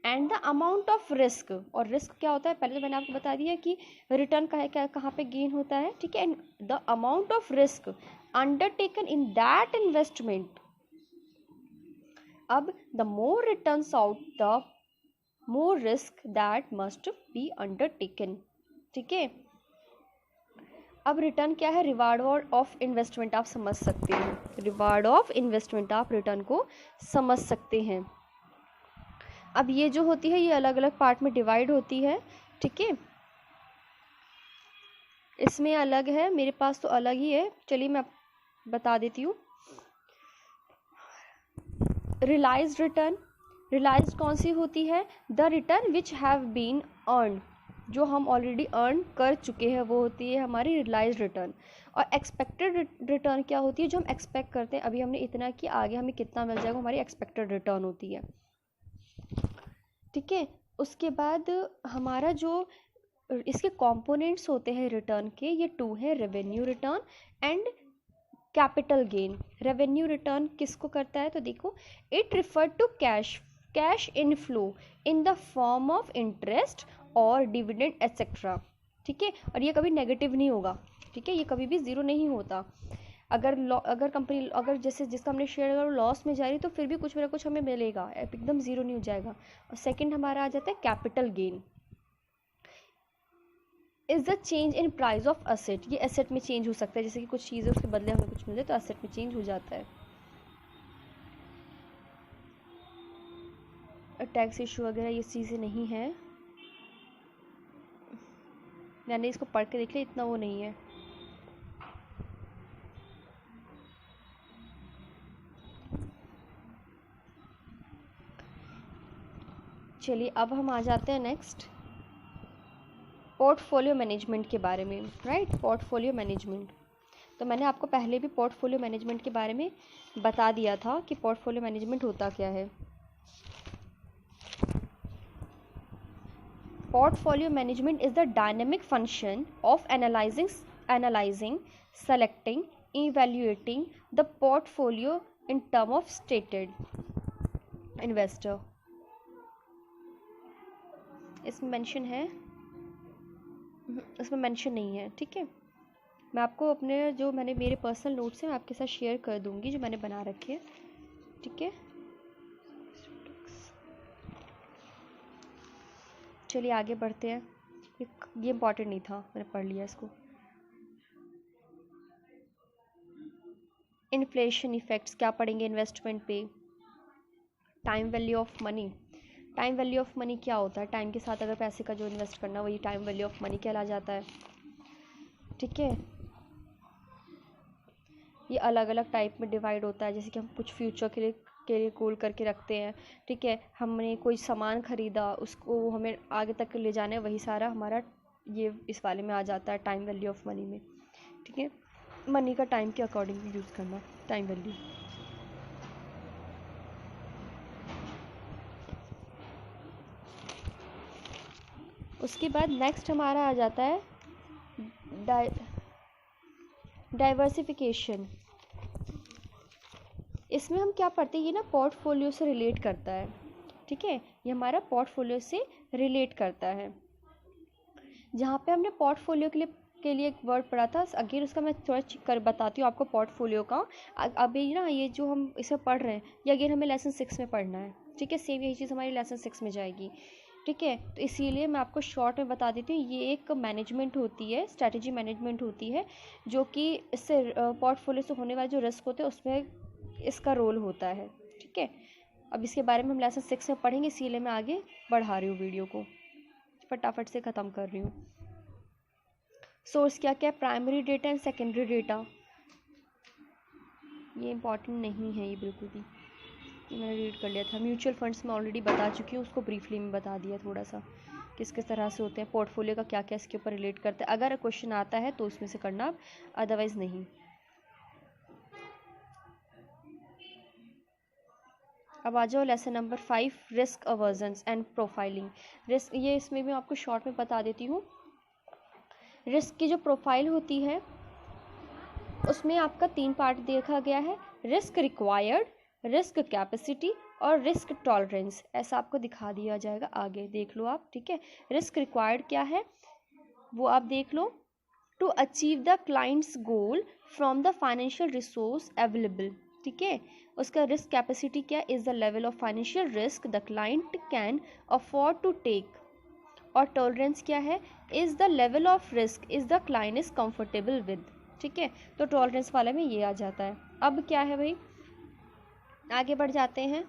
and the amount of risk। और रिस्क क्या होता है, पहले तो मैंने आपको बता दिया कि रिटर्न कहाँ पे गेन होता है। ठीक है, the amount of risk undertaken in that investment. अब the more returns out the more risk that must be undertaken. ठीक है, अब रिटर्न क्या है, रिवार्ड ऑफ इन्वेस्टमेंट आप समझ सकते हैं, रिवार्ड ऑफ इन्वेस्टमेंट आप रिटर्न को समझ सकते हैं। अब ये जो होती है ये अलग अलग पार्ट में डिवाइड होती है। ठीक है, इसमें अलग है, मेरे पास तो अलग ही है, चलिए मैं बता देती हूँ। रियलाइज्ड रिटर्न, रियलाइज्ड कौन सी होती है, the return which have been earn, जो हम ऑलरेडी अर्न कर चुके हैं वो होती है हमारी रियलाइज्ड रिटर्न। और एक्सपेक्टेड रिटर्न क्या होती है, जो हम एक्सपेक्ट करते हैं, अभी हमने इतना किया आगे हमें कितना मिल जाएगा, हमारी एक्सपेक्टेड रिटर्न होती है। ठीक है, उसके बाद हमारा जो इसके कंपोनेंट्स होते हैं रिटर्न के, ये टू है, revenue return and capital gain. Revenue return किसको करता है, तो देखो, it refer to cash inflow in the form of interest और डिविडेंड एटसेट्रा। ठीक है, और ये कभी नेगेटिव नहीं होगा। ठीक है, ये कभी भी ज़ीरो नहीं होता। अगर कंपनी अगर जैसे जिसका हमने शेयर अगर लॉस में जा रही तो फिर भी कुछ ना कुछ हमें मिलेगा, एकदम ज़ीरो नहीं हो जाएगा। और सेकंड हमारा आ जाता है capital gain, is the change in price of asset. ये एसेट में चेंज हो सकता है, जैसे कि कुछ चीज़ें उसके बदले हमें कुछ मिले तो एसेट में चेंज हो जाता है। टैक्स इशू वगैरह ये चीज़ें नहीं है, मैंने इसको पढ़ के देख लिया, इतना वो नहीं है। चलिए अब हम आ जाते हैं नेक्स्ट पोर्टफोलियो मैनेजमेंट के बारे में। राइट, पोर्टफोलियो मैनेजमेंट, तो मैंने आपको पहले भी पोर्टफोलियो मैनेजमेंट के बारे में बता दिया था कि पोर्टफोलियो मैनेजमेंट होता क्या है। Portfolio management is the dynamic function of analyzing, selecting, evaluating the portfolio in term of stated investor। इसमें मेंशन है, इसमें मेंशन नहीं है। ठीक है, मैं आपको अपने जो मैंने मेरे पर्सनल नोट्स हैं मैं आपके साथ शेयर कर दूंगी, जो मैंने बना रखे हैं। ठीक है, चलिए आगे बढ़ते हैं, ये इम्पॉर्टेंट नहीं था, मैंने पढ़ लिया इसको। इन्फ्लेशन इफेक्ट्स क्या पढ़ेंगे इन्वेस्टमेंट पे। Time value of money, time value of money क्या होता है, टाइम के साथ अगर पैसे का जो इन्वेस्ट करना वही टाइम वैल्यू ऑफ मनी कहला जाता है। ठीक है, ये अलग अलग टाइप में डिवाइड होता है, जैसे कि हम कुछ फ्यूचर के लिए गोल करके रखते हैं। ठीक है, हमने कोई सामान ख़रीदा, उसको हमें आगे तक ले जाना है, वही सारा हमारा ये इस वाले में आ जाता है टाइम वैल्यू ऑफ मनी में। ठीक है, मनी का टाइम के अकॉर्डिंग यूज़ करना, टाइम वैल्यू। उसके बाद नेक्स्ट हमारा आ जाता है डाइवर्सिफिकेशन। इसमें हम क्या पढ़ते हैं, ये ना पोर्टफोलियो से रिलेट करता है, ठीक है, ये हमारा पोर्टफोलियो से रिलेट करता है। जहाँ पे हमने पोर्टफोलियो के लिए एक वर्ड पढ़ा था, अगेन उसका मैं थोड़ा कर बताती हूँ आपको पोर्टफोलियो का। अभी ना ये जो हम इसे पढ़ रहे हैं ये अगेन हमें लेसन 6 में पढ़ना है, ठीक है, सेम यही चीज़ हमारी लेसन 6 में जाएगी, ठीक है। तो इसीलिए मैं आपको शॉर्ट में बता देती हूँ, ये एक मैनेजमेंट होती है, स्ट्रैटेजी मैनेजमेंट होती है, जो कि इससे पोर्टफोलियो से होने वाले जो रिस्क होते हैं उसमें इसका रोल होता है, ठीक है। अब इसके बारे में हम लेसन 6 में पढ़ेंगे, इसीलिए मैं आगे बढ़ा रही हूँ, वीडियो को फटाफट से ख़त्म कर रही हूँ। सोर्स क्या क्या है, primary data and secondary data, ये इंपॉर्टेंट नहीं है ये बिल्कुल भी, ये मैंने रीड कर लिया था। म्यूचुअल फंड्स में ऑलरेडी बता चुकी हूँ, उसको ब्रीफली में बता दिया थोड़ा सा किस किस तरह से होते हैं, पोर्टफोलियो का क्या क्या इसके ऊपर रिलेट करते हैं। अगर क्वेश्चन आता है तो उसमें से करना, अदरवाइज़ नहीं। अब आ जाओ lesson number 5, risk aversions and profiling. Risk, ये इसमें भी आपको शॉर्ट में बता देती हूँ। रिस्क की जो प्रोफाइल होती है उसमें आपका 3 पार्ट देखा गया है, रिस्क रिक्वायर्ड, रिस्क कैपेसिटी और रिस्क टॉलरेंस, ऐसा आपको दिखा दिया जाएगा, आगे देख लो आप, ठीक है। रिस्क रिक्वायर्ड क्या है वो आप देख लो, to achieve the clients goal from the financial resource available, ठीक है। उसका रिस्क कैपेसिटी क्या, is the level of financial risk the client can afford to take, और टॉलरेंस क्या है, is the level of risk is the client is comfortable with, ठीक है। तो टॉलरेंस वाले में ये आ जाता है। अब क्या है भाई, आगे बढ़ जाते हैं।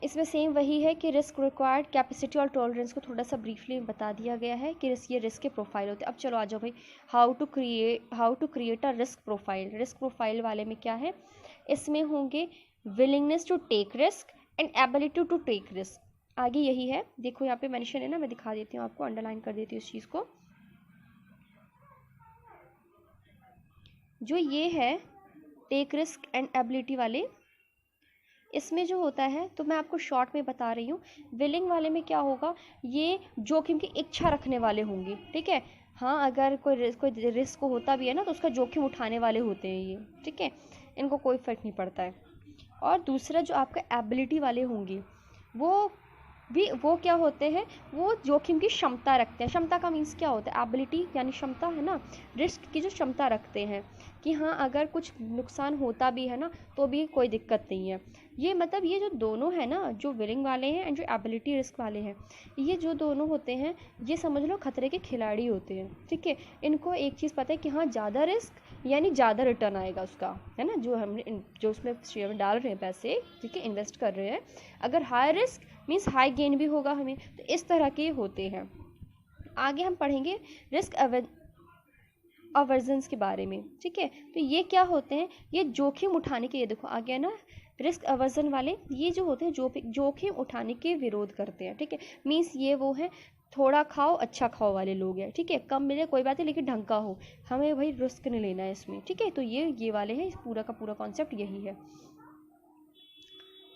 इसमें सेम वही है कि रिस्क रिक्वायर्ड, कैपेसिटी और टॉलरेंस को थोड़ा सा ब्रीफली बता दिया गया है कि ये रिस्क के प्रोफाइल होते हैं। अब चलो आ जाओ भाई, how to create a risk profile. Risk profile वाले में क्या है, इसमें होंगे willingness to take risk and ability to take risk, आगे यही है, देखो यहाँ पे मेंशन है ना, मैं दिखा देती हूँ आपको, अंडरलाइन कर देती हूँ इस चीज़ को। जो ये है टेक रिस्क एंड एबिलिटी वाले, इसमें जो होता है, तो मैं आपको शॉर्ट में बता रही हूँ। विलिंग वाले में क्या होगा, ये जोखिम की इच्छा रखने वाले होंगे, ठीक है। हाँ, अगर कोई रिस्क होता भी है ना तो उसका जोखिम उठाने वाले होते हैं ये, ठीक है, इनको कोई फ़र्क नहीं पड़ता है। और दूसरा जो आपका एबिलिटी वाले होंगे वो क्या होते हैं, वो जोखिम की क्षमता रखते हैं। क्षमता का मीन्स क्या होता है, एबिलिटी यानी क्षमता है ना, रिस्क की जो क्षमता रखते हैं कि हाँ अगर कुछ नुकसान होता भी है ना तो भी कोई दिक्कत नहीं है। ये मतलब ये जो दोनों है ना, जो विलिंग वाले हैं एंड जो एबिलिटी रिस्क वाले हैं, ये जो दोनों होते हैं ये समझ लो खतरे के खिलाड़ी होते हैं, ठीक है। इनको एक चीज़ पता है कि हाँ ज़्यादा रिस्क यानी ज़्यादा रिटर्न आएगा उसका, है ना, जो उसमें शेयर में डाल रहे हैं पैसे, ठीक है, इन्वेस्ट कर रहे हैं, अगर high risk means high gain भी होगा हमें, तो इस तरह के होते हैं। आगे हम पढ़ेंगे रिस्क अवर्जन्स के बारे में, ठीक है। तो ये क्या होते हैं, ये जोखिम उठाने के, ये देखो आ गया ना, रिस्क अवर्जन वाले ये जो होते हैं जोखिम उठाने के विरोध करते हैं, ठीक है। मीन्स ये वो है थोड़ा खाओ अच्छा खाओ वाले लोग हैं, ठीक है, कम मिले कोई बात नहीं लेकिन ढंग का हो, हमें भाई रिस्क नहीं लेना है इसमें, ठीक है। तो ये वाले हैं, पूरा का पूरा कॉन्सेप्ट यही है,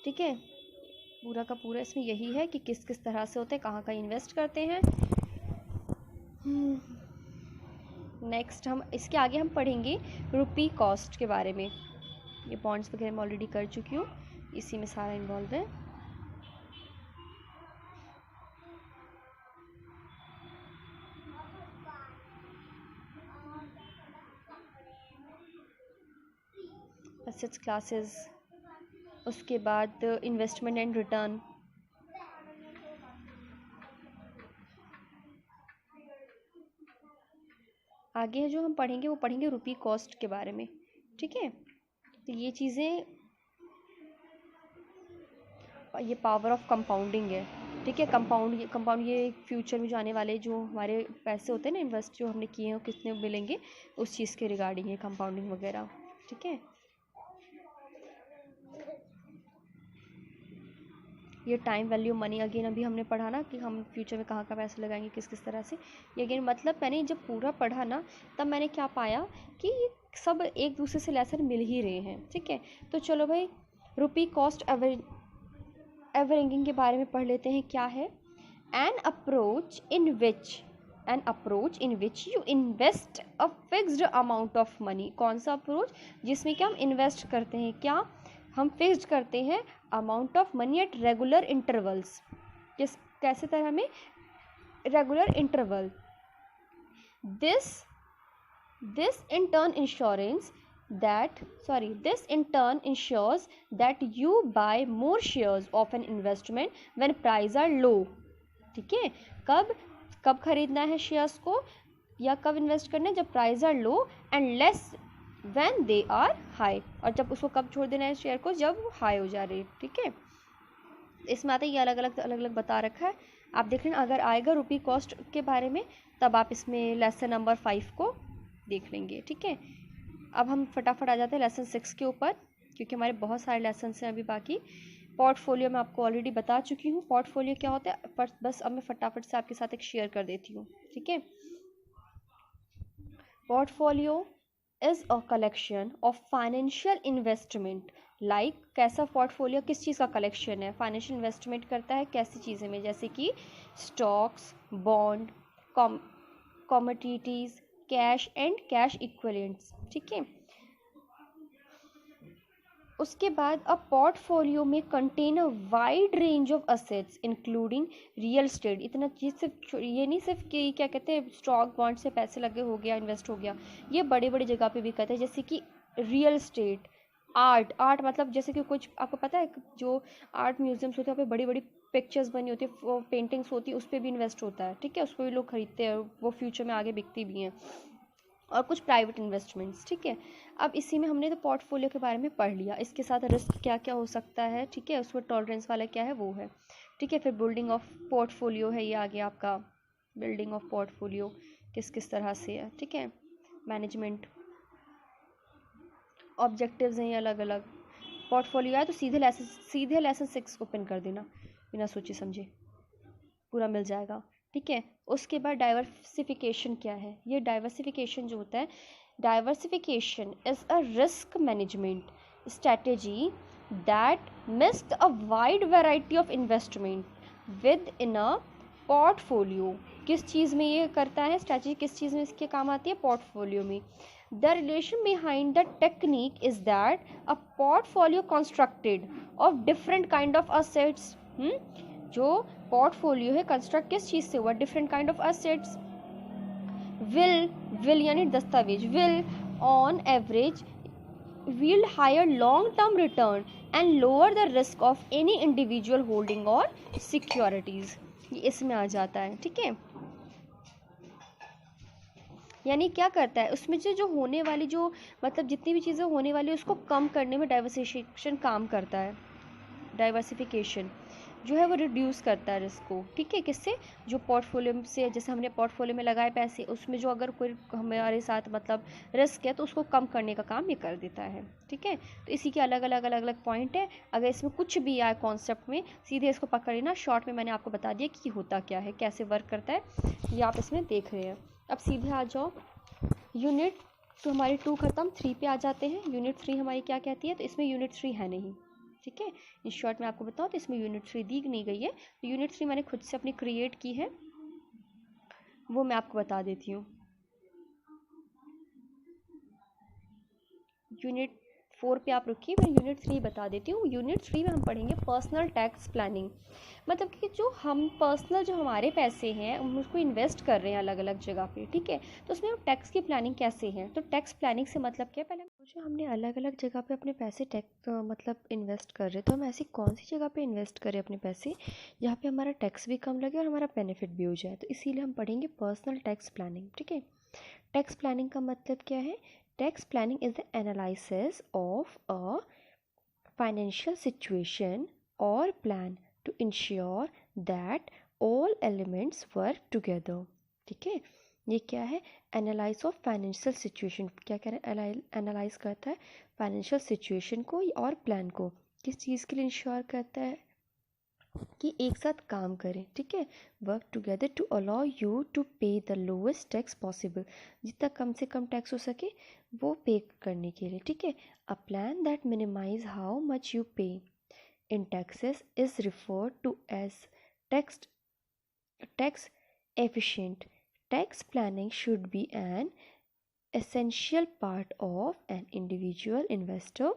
ठीक है, पूरा का पूरा इसमें यही है कि किस किस तरह से होते हैं, कहाँ कहाँ इन्वेस्ट करते हैं। नेक्स्ट हम इसके आगे हम पढ़ेंगे रुपी कॉस्ट के बारे में। ये बॉन्ड्स वगैरह मैं ऑलरेडी कर चुकी हूँ, इसी में सारा इन्वॉल्व है। एसेट्स क्लासेस, उसके बाद इन्वेस्टमेंट एंड रिटर्न, आगे जो हम पढ़ेंगे वो पढ़ेंगे रुपी कॉस्ट के बारे में, ठीक है। तो ये चीज़ें, ये पावर ऑफ कंपाउंडिंग है, ठीक है। कंपाउंड ये फ्यूचर में जो आने वाले जो हमारे पैसे होते हैं ना इन्वेस्ट जो हमने किए हैं कितने मिलेंगे, उस चीज़ के रिगार्डिंग है कंपाउंडिंग वगैरह, ठीक है। ये टाइम वैल्यू मनी अगेन अभी हमने पढ़ा ना कि हम फ्यूचर में कहाँ का पैसे लगाएंगे किस किस तरह से, ये अगेन मतलब मैंने जब पूरा पढ़ा ना तब मैंने क्या पाया कि सब एक दूसरे से लेसन मिल ही रहे हैं, ठीक है। तो चलो भाई रुपी कॉस्ट एवरिंगिंग के बारे में पढ़ लेते हैं, क्या है, an approach in which an approach in which you invest a fixed amount of money. कौन सा अप्रोच? जिसमें क्या हम इन्वेस्ट करते हैं, क्या हम फिक्स्ड करते हैं amount of money at regular intervals. किस कैसे तरह में? Regular interval. This in turn ensures that you buy more shares of an investment when prices are low। ठीक है, कब कब खरीदना है शेयर्स को या कब इन्वेस्ट करना है? जब price are low and less when they are high. और जब उसको कब छोड़ देना है शेयर को? जब वो हाई हो जा रही है। ठीक है, इसमें आता है ये अलग अलग बता रखा है, आप देख लेना। अगर आएगा रुपी कॉस्ट के बारे में तब आप इसमें लेसन नंबर 5 को देख लेंगे। ठीक है, अब हम फटाफट आ जाते हैं लेसन 6 के ऊपर, क्योंकि हमारे बहुत सारे लेसन हैं अभी बाकी। पोर्टफोलियो मैं आपको ऑलरेडी बता चुकी हूँ पोर्टफोलियो क्या होता है, पर बस अब मैं फटाफट से आपके साथ एक शेयर कर देती हूँ। ठीक है, portfolio is a collection of financial investment. Like कैसा पोर्टफोलियो, किस चीज़ का कलेक्शन है? फाइनेंशियल इन्वेस्टमेंट करता है कैसी चीज़ें में? जैसे कि stocks, bond, commodities, cash and cash equivalents. ठीक है, उसके बाद अब पोर्टफोलियो में contain a wide range of assets including real estate. इतना चीज़ सिर्फ ये नहीं सिर्फ कि क्या कहते हैं स्टॉक बॉन्ड से पैसे लगे हो गया, इन्वेस्ट हो गया, ये बड़े बड़ी जगह पे भी कहते हैं, जैसे कि रियल एस्टेट, आर्ट मतलब जैसे कि कुछ आपको पता है जो आर्ट म्यूजियम्स होते हैं वहाँ पे बड़ी बड़ी पिक्चर्स बनी होती है, पेंटिंग्स होती है, उस पर भी इन्वेस्ट होता है। ठीक है, उसको भी लोग खरीदते हैं, वो फ्यूचर में आगे बिकती भी हैं। और कुछ प्राइवेट इन्वेस्टमेंट्स। ठीक है, अब इसी में हमने तो पोर्टफोलियो के बारे में पढ़ लिया, इसके साथ रिस्क क्या क्या हो सकता है। ठीक है, उसमें टॉलरेंस वाला क्या है वो है। ठीक है, फिर बिल्डिंग ऑफ पोर्टफोलियो है, ये आ गया आपका बिल्डिंग ऑफ पोर्टफोलियो किस किस तरह से है। ठीक है, मैनेजमेंट, ऑब्जेक्टिव्स हैं ये अलग अलग। पोर्टफोलियो है तो सीधे लेसन 6 ओपन कर देना, बिना सोचे समझे पूरा मिल जाएगा। ठीक है, उसके बाद डाइवर्सिफिकेशन क्या है? ये डाइवर्सिफिकेशन जो होता है, diversification is a risk management strategy that mix a wide variety of investment with in a portfolio. किस चीज़ में ये करता है स्ट्रैटेजी, किस चीज़ में इसके काम आती है? पोर्टफोलियो में। The relation behind the technique is that a portfolio constructed of different kind of assets. जो पोर्टफोलियो है कंस्ट्रक्ट किस चीज़ से हुआ? Different kind of assets. Will यानी दस्तावेज, will on average yield higher long term return and lower the risk of any individual holding or securities। ये इसमें आ जाता है। ठीक है, यानी क्या करता है उसमें जो होने वाली जो मतलब जितनी भी चीज़ें होने वाली उसको कम करने में डाइवर्सिफिकेशन काम करता है। डाइवर्सिफिकेशन जो है वो रिड्यूस करता है रिस्क को। ठीक है, किससे? जो पोर्टफोलियो से, जैसे हमने पोर्टफोलियो में लगाए पैसे, उसमें जो अगर कोई हमारे साथ मतलब रिस्क है तो उसको कम करने का काम ये कर देता है। ठीक है, तो इसी के अलग अलग पॉइंट है। अगर इसमें कुछ भी आए कॉन्सेप्ट में सीधे इसको पकड़ लेना। शॉर्ट में मैंने आपको बता दिया कि होता क्या है, कैसे वर्क करता है, ये आप इसमें देख रहे हैं। अब सीधे आ जाओ यूनिट तो हमारी 2 ख़त्म, 3 पे आ जाते हैं। यूनिट 3 हमारी क्या कहती है? तो इसमें यूनिट 3 है नहीं। ठीक है, इन शॉर्ट में आपको बताओ तो इसमें यूनिट 3 दी नहीं गई है। तो यूनिट 3 मैंने खुद से अपनी क्रिएट की है, वो मैं आपको बता देती हूँ। यूनिट 4 पे आप रुकिए, मैं यूनिट 3 बता देती हूँ। यूनिट 3 में हम पढ़ेंगे पर्सनल टैक्स प्लानिंग। मतलब कि जो हम पर्सनल जो हमारे पैसे हैं हम उसको इन्वेस्ट कर रहे हैं अलग अलग जगह पे। ठीक है, तो उसमें हम टैक्स की प्लानिंग कैसे है? तो टैक्स प्लानिंग से मतलब क्या है? पहले जो हमने अलग अलग जगह पे अपने पैसे टैक्स मतलब इन्वेस्ट कर रहे, तो हम ऐसी कौन सी जगह पे इन्वेस्ट करें अपने पैसे जहाँ पे हमारा टैक्स भी कम लगे और हमारा बेनिफिट भी हो जाए? तो इसीलिए हम पढ़ेंगे पर्सनल टैक्स प्लानिंग। ठीक है, टैक्स प्लानिंग का मतलब क्या है? Tax planning is the analysis of a financial situation or plan to ensure that all elements work together। ठीक है, ये क्या है? Analyse of financial situation. क्या कह रहे हैं? एनालाइज करता है फाइनेंशियल सिचुएशन को और प्लान को। किस चीज़ के लिए इंश्योर करता है? कि एक साथ काम करें। ठीक है, work together to allow you to pay the lowest tax possible. जितना कम से कम टैक्स हो सके वो पे करने के लिए। ठीक है, a plan that minimize how much you pay in taxes is referred to as tax efficient. Tax planning should be an essential part of an individual investor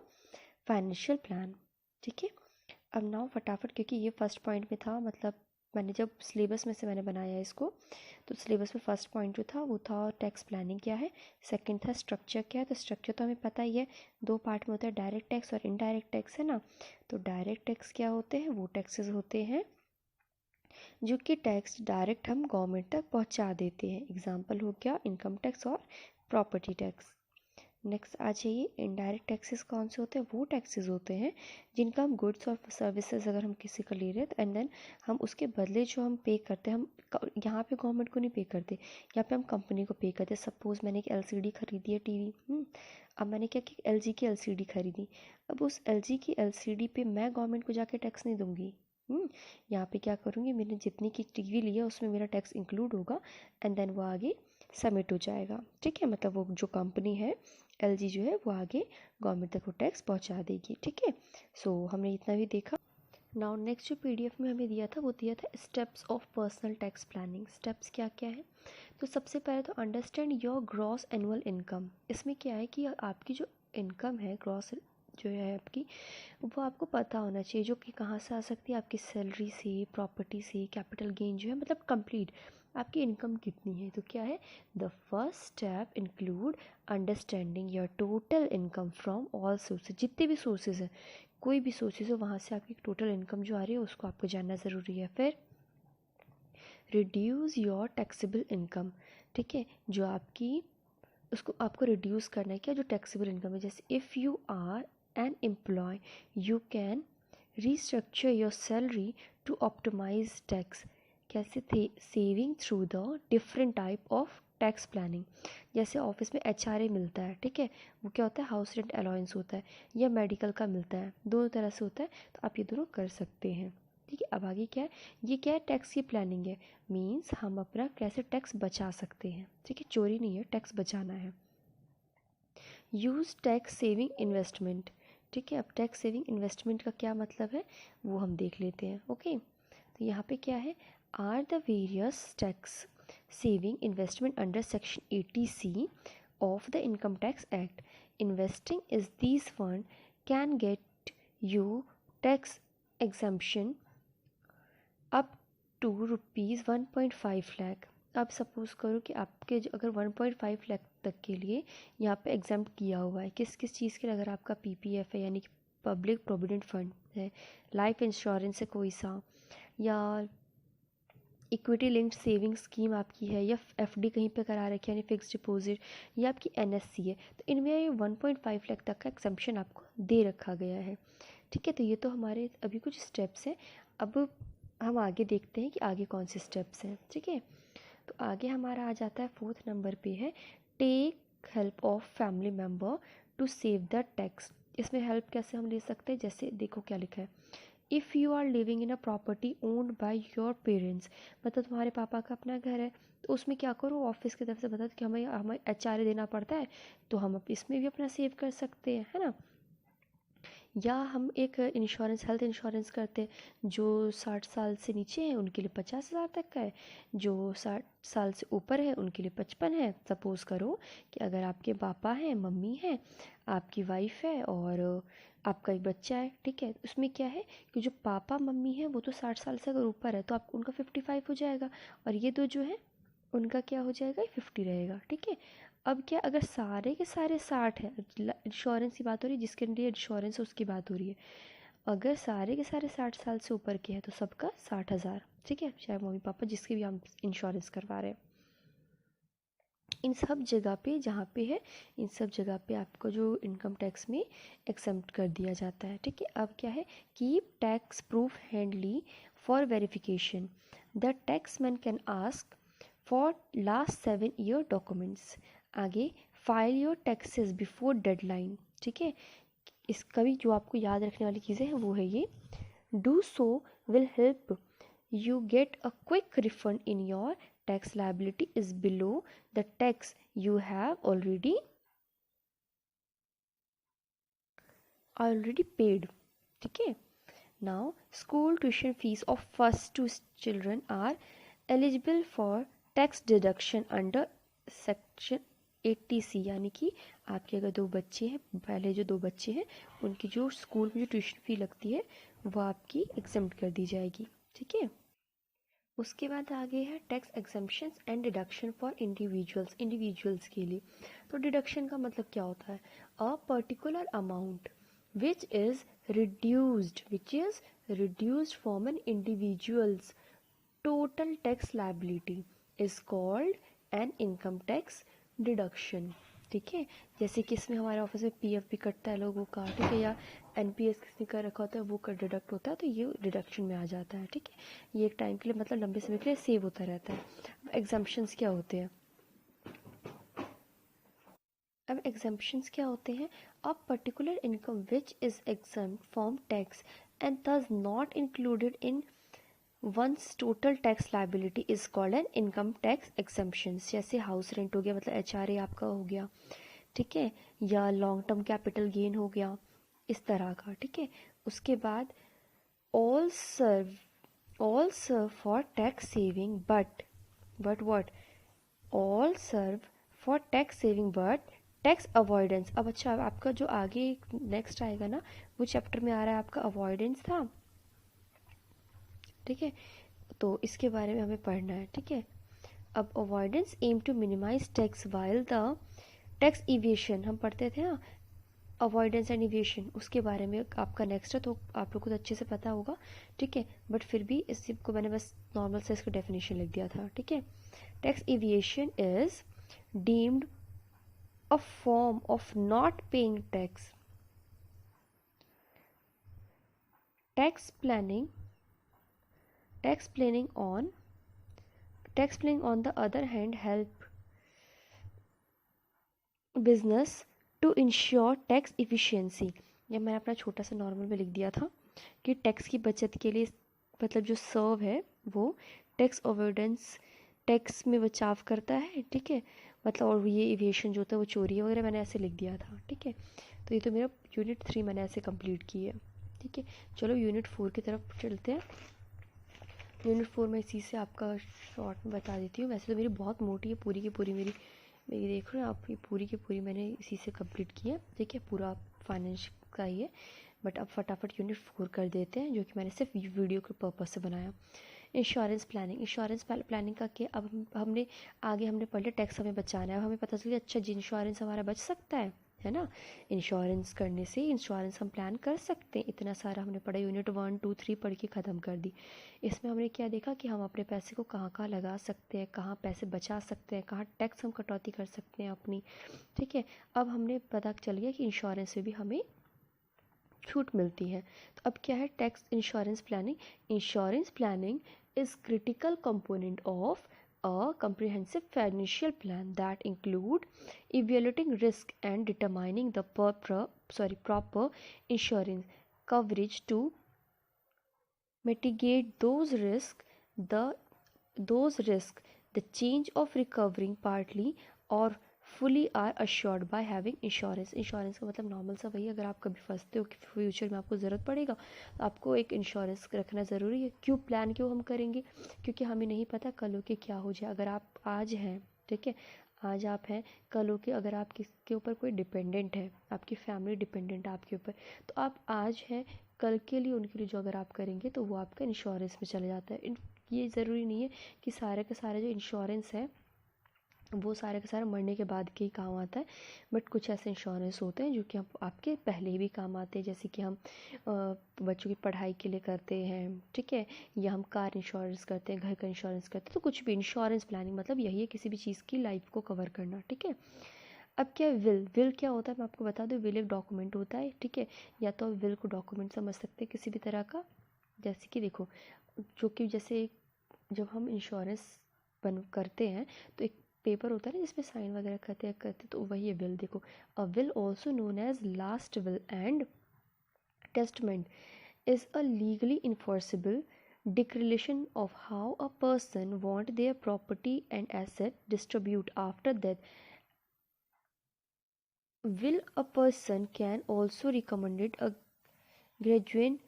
financial plan. ठीक है, अब नाउ फटाफट, क्योंकि ये फर्स्ट पॉइंट में था, मतलब मैंने जब सिलेबस में से मैंने बनाया इसको, तो सिलेबस में फर्स्ट पॉइंट जो था वो था टैक्स प्लानिंग क्या है, सेकंड था स्ट्रक्चर क्या है। तो स्ट्रक्चर तो हमें पता ही है, दो पार्ट में होता है, डायरेक्ट टैक्स और इनडायरेक्ट टैक्स, है ना। तो डायरेक्ट टैक्स क्या होते हैं, वो टैक्सेस होते हैं जो कि टैक्स डायरेक्ट हम गवर्नमेंट तक पहुंचा देते हैं। एग्जांपल हो गया इनकम टैक्स और प्रॉपर्टी टैक्स। नेक्स्ट आ जाइए, इनडायरेक्ट टैक्सेस कौन से होते हैं, वो टैक्सेस होते हैं जिनका हम गुड्स और सर्विसेज अगर हम किसी का ले रहे हैं एंड देन हम उसके बदले जो हम पे करते हैं, हम यहाँ पे गवर्नमेंट को नहीं पे करते, यहाँ पे हम कंपनी को पे करते हैं। सपोज मैंने एक एलसीडी खरीदी है, टीवी, अब मैंने क्या किया, एलजी की एलसीडी खरीदी। अब उस एलजी की एलसीडी पे मैं गवर्नमेंट को जाके टैक्स नहीं दूंगी। यहाँ पे क्या करूँगी, मैंने जितनी की टीवी ली है उसमें मेरा टैक्स इंक्लूड होगा एंड देन वो आगे सबमिट हो जाएगा। ठीक है, मतलब वो जो कंपनी है एलजी जो है वो आगे गवर्नमेंट तक वो टैक्स पहुंचा देगी। ठीक है, सो हमने इतना भी देखा। नाउ नेक्स्ट जो पीडीएफ में हमें दिया था वो दिया था steps of personal tax planning. Steps क्या क्या है, तो सबसे पहले तो understand your gross annual income. इसमें क्या है कि आपकी जो इनकम है ग्रॉस जो है आपकी, वो आपको पता होना चाहिए, जो कि कहाँ से आ सकती है, आपकी सैलरी से, प्रॉपर्टी से, कैपिटल गेन जो है, मतलब कंप्लीट आपकी इनकम कितनी है। तो क्या है, the first step include understanding your total income from all sources. जितने भी सोर्सेज हैं, कोई भी सोर्सेज हो, वहाँ से आपकी टोटल इनकम जो आ रही है उसको आपको जानना ज़रूरी है। फिर रिड्यूस योर टैक्सेबल इनकम। ठीक है, जो आपकी उसको आपको रिड्यूस करना है, क्या जो टैक्सेबल इनकम है। जैसे if you are an employ you can restructure your salary to optimize tax। कैसे थे, saving through the different type of tax planning. जैसे ऑफिस में एचआरए मिलता है, ठीक है, वो क्या होता है, हाउस रेंट अलाउंस होता है, या मेडिकल का मिलता है, दोनों तरह से होता है, तो आप ये दोनों कर सकते हैं। ठीक है, अब आगे क्या है, ये क्या है, टैक्स की प्लानिंग है, मीन्स हम अपना कैसे टैक्स बचा सकते हैं। ठीक है, चोरी नहीं है, टैक्स बचाना है। Use tax saving investment. ठीक है, अब टैक्स सेविंग इन्वेस्टमेंट का क्या मतलब है वो हम देख लेते हैं। ओके, तो यहाँ पे क्या है, are the various tax saving investment under section 80C of the Income Tax Act. Investing is these fund can get you tax exemption up to ₹1.5 lakh. अब सपोज़ करो कि आपके अगर 1.5 लाख तक के लिए यहाँ पे एग्जाम्प्ट किया हुआ है, किस किस चीज़ के लिए, अगर आपका पीपीएफ है यानी कि पब्लिक प्रोविडेंट फंड है, लाइफ इंश्योरेंस है कोई सा, या इक्विटी लिंक्ड सेविंग स्कीम आपकी है, या एफडी कहीं पे करा रखी है यानी फिक्स डिपॉजिट, या आपकी एनएससी है, तो इनमें 1.5 लाख तक का एग्जम्पशन आपको दे रखा गया है। ठीक है, तो ये तो हमारे अभी कुछ स्टेप्स हैं। अब हम आगे देखते हैं कि आगे कौन से स्टेप्स हैं। ठीक है, तो आगे हमारा आ जाता है, फोर्थ नंबर पे है take help of family member to save the tax. इसमें हेल्प कैसे हम ले सकते हैं, जैसे देखो क्या लिखा है, if you are living in a property owned by your parents, मतलब तुम्हारे पापा का अपना घर है, तो उसमें क्या करो, ऑफिस की तरफ से बता दो कि हमें हमें एचआरए देना पड़ता है, तो हम इसमें भी अपना सेव कर सकते हैं, है ना। या हम एक इंश्योरेंस, हेल्थ इंश्योरेंस करते हैं, जो 60 साल से नीचे हैं उनके लिए 50,000 तक का है, जो 60 साल से ऊपर है उनके लिए 55 है। सपोज़ करो कि अगर आपके पापा हैं, मम्मी है, आपकी वाइफ है और आपका एक बच्चा है, ठीक है, उसमें क्या है कि जो पापा मम्मी है वो तो 60 साल से अगर ऊपर है तो आप उनका 55 हो जाएगा, और ये दो जो है उनका क्या हो जाएगा, 50 रहेगा। ठीक है, अब क्या, अगर सारे के सारे 60 है, इंश्योरेंस की बात हो रही है, जिसके लिए इंश्योरेंस है उसकी बात हो रही है, अगर सारे के सारे 60 साल से ऊपर के हैं तो सबका 60,000। ठीक है, चाहे मम्मी पापा जिसके भी हम इंश्योरेंस करवा रहे हैं, इन सब जगह पे जहाँ पे है, इन सब जगह पे आपको जो इनकम टैक्स में एक्सेम्प्ट कर दिया जाता है। ठीक है, अब क्या है, keep tax proof handy for verification. The tax man can ask for last 7 year documents. आगे, file your taxes before deadline. ठीक है, इसका भी जो आपको याद रखने वाली चीज़ें हैं वो है ये, do so will help you get a quick refund in your tax liability is below the tax you have already paid। ठीक है, now school tuition fees of first two children are eligible for tax deduction under section 80C, यानी कि आपके अगर 2 बच्चे हैं, पहले जो 2 बच्चे हैं उनकी जो स्कूल में जो ट्यूशन फ़ी लगती है वो आपकी एग्जम्प्ट कर दी जाएगी, ठीक है। उसके बाद आगे है tax exemptions and deduction for individuals के लिए। तो डिडक्शन का मतलब क्या होता है? A particular amount which is reduced from an individual's total tax liability is called an income tax deduction, ठीक है। जैसे कि इसमें हमारे ऑफिस में पीएफ भी कटता है लोगों का, ठीक है, या एनपीएस किसने कर रखा होता है वो कर डिडक्ट होता है, तो ये डिडक्शन में आ जाता है, ठीक है। ये एक टाइम के लिए मतलब लंबे समय के लिए सेव होता रहता है। एग्जाम्पशंस क्या होते हैं? अब एग्जाम्पशंस क्या होते हैं? A particular income which is exempt from tax and thus not included in one's total tax liability is called an income tax exemptions. जैसे हाउस रेंट हो गया, मतलब एचआरए आपका हो गया, ठीक है, या लॉन्ग टर्म कैपिटल गेन हो गया, इस तरह का, ठीक है। उसके बाद all serve for tax saving but what all serve for tax saving but tax avoidance. अब अच्छा, आपका जो आगे नेक्स्ट आएगा ना, वो चैप्टर में आ रहा है आपका अवॉइडेंस था, ठीक है, तो इसके बारे में हमें पढ़ना है, ठीक है। अब avoidance aim to minimize tax while the tax evasion हम पढ़ते थे ना, अवॉइडेंस एंड इवेशन, उसके बारे में आपका नेक्स्ट है, तो आप लोग को तो अच्छे से पता होगा, ठीक है। बट फिर भी इसको मैंने बस नॉर्मल से इसका डेफिनेशन लिख दिया था, ठीक है। Tax evasion is deemed a form of not paying tax. Tax planning on the other hand help business to ensure tax efficiency। ये मैंने अपना छोटा सा नॉर्मल में लिख दिया था कि टैक्स की बचत के लिए, मतलब जो सर्व है वो टैक्स अवॉइडेंस, टैक्स में बचाव करता है, ठीक है, मतलब, और ये इवेशन जो होता है वो चोरी वगैरह, मैंने ऐसे लिख दिया था, ठीक है। तो ये तो मेरा यूनिट 3 मैंने ऐसे कंप्लीट की है, ठीक है। चलो यूनिट 4 की तरफ चलते हैं। यूनिट 4 में इसी से आपका शॉर्ट में बता देती हूँ। वैसे तो मेरी बहुत मोटी है, पूरी की पूरी मेरी देख रहे हो आप, ये पूरी की पूरी मैंने इसी से कंप्लीट की है, ठीक है, पूरा फाइनेंस का ही है। बट अब फटाफट यूनिट 4 कर देते हैं, जो कि मैंने सिर्फ वीडियो के पर्पज से बनाया। इंश्योरेंस प्लानिंग का क्या, अब हमने आगे हमने पढ़ लिया टैक्स हमें बचाना है, अब हमें पता चल गया अच्छा जी इंश्योरेंस हमारा बच सकता है ना। इंश्योरेंस करने से इंश्योरेंस हम प्लान कर सकते हैं, इतना सारा हमने पढ़ा, यूनिट 1 2 3 पढ़ के ख़त्म कर दी। इसमें हमने क्या देखा कि हम अपने पैसे को कहाँ कहाँ लगा सकते हैं, कहाँ पैसे बचा सकते हैं, कहाँ टैक्स हम कटौती कर सकते हैं अपनी, ठीक है। अब हमने पता चल गया कि इंश्योरेंस से भी हमें छूट मिलती है। तो अब क्या है tax insurance planning is critical component of a comprehensive financial plan that include evaluating risk and determining the proper insurance coverage to mitigate the the change of recovering partly or fully are assured by having insurance का मतलब normal सा वही, अगर आप कभी फंसते हो कि फ्यूचर में आपको ज़रूरत पड़ेगा तो आपको एक इंश्योरेंस रखना ज़रूरी है। क्यों हम करेंगे? क्योंकि हमें नहीं पता कल हो के क्या हो जाए। अगर आप आज हैं, ठीक है, आज आप हैं, कल हो के अगर आप किसके ऊपर कोई डिपेंडेंट है, आपकी फैमिली डिपेंडेंट है आपके ऊपर, तो आप आज हैं, कल के लिए उनके लिए जो अगर आप करेंगे तो वो आपका इंश्योरेंस में चला जाता है। ये ज़रूरी नहीं है कि सारे का सारा जो इंश्योरेंस है वो सारे का सारा मरने के बाद के ही काम आता है, बट कुछ ऐसे इंश्योरेंस होते हैं जो कि हम आपके पहले ही भी काम आते हैं, जैसे कि हम बच्चों की पढ़ाई के लिए करते हैं, ठीक है, या हम कार इंश्योरेंस करते हैं, घर का इंश्योरेंस करते हैं, तो कुछ भी इंश्योरेंस प्लानिंग मतलब यही है किसी भी चीज़ की लाइफ को कवर करना, ठीक है। अब क्या विल क्या होता है, मैं आपको बता दूँ, विल एक डॉक्यूमेंट होता है, ठीक है, या तो विल को डॉक्यूमेंट समझ सकते हैं किसी भी तरह का, जैसे कि देखो, जो कि जैसे जब हम इंश्योरेंस बन करते हैं तो एक पेपर होता है ना जिसमें साइन वगैरह करते तो वही है विल। देखो, a will also known as last will and testament is a legally enforceable declaration of how a person want their property and asset distribute after death. Will a person can also recommend a guardian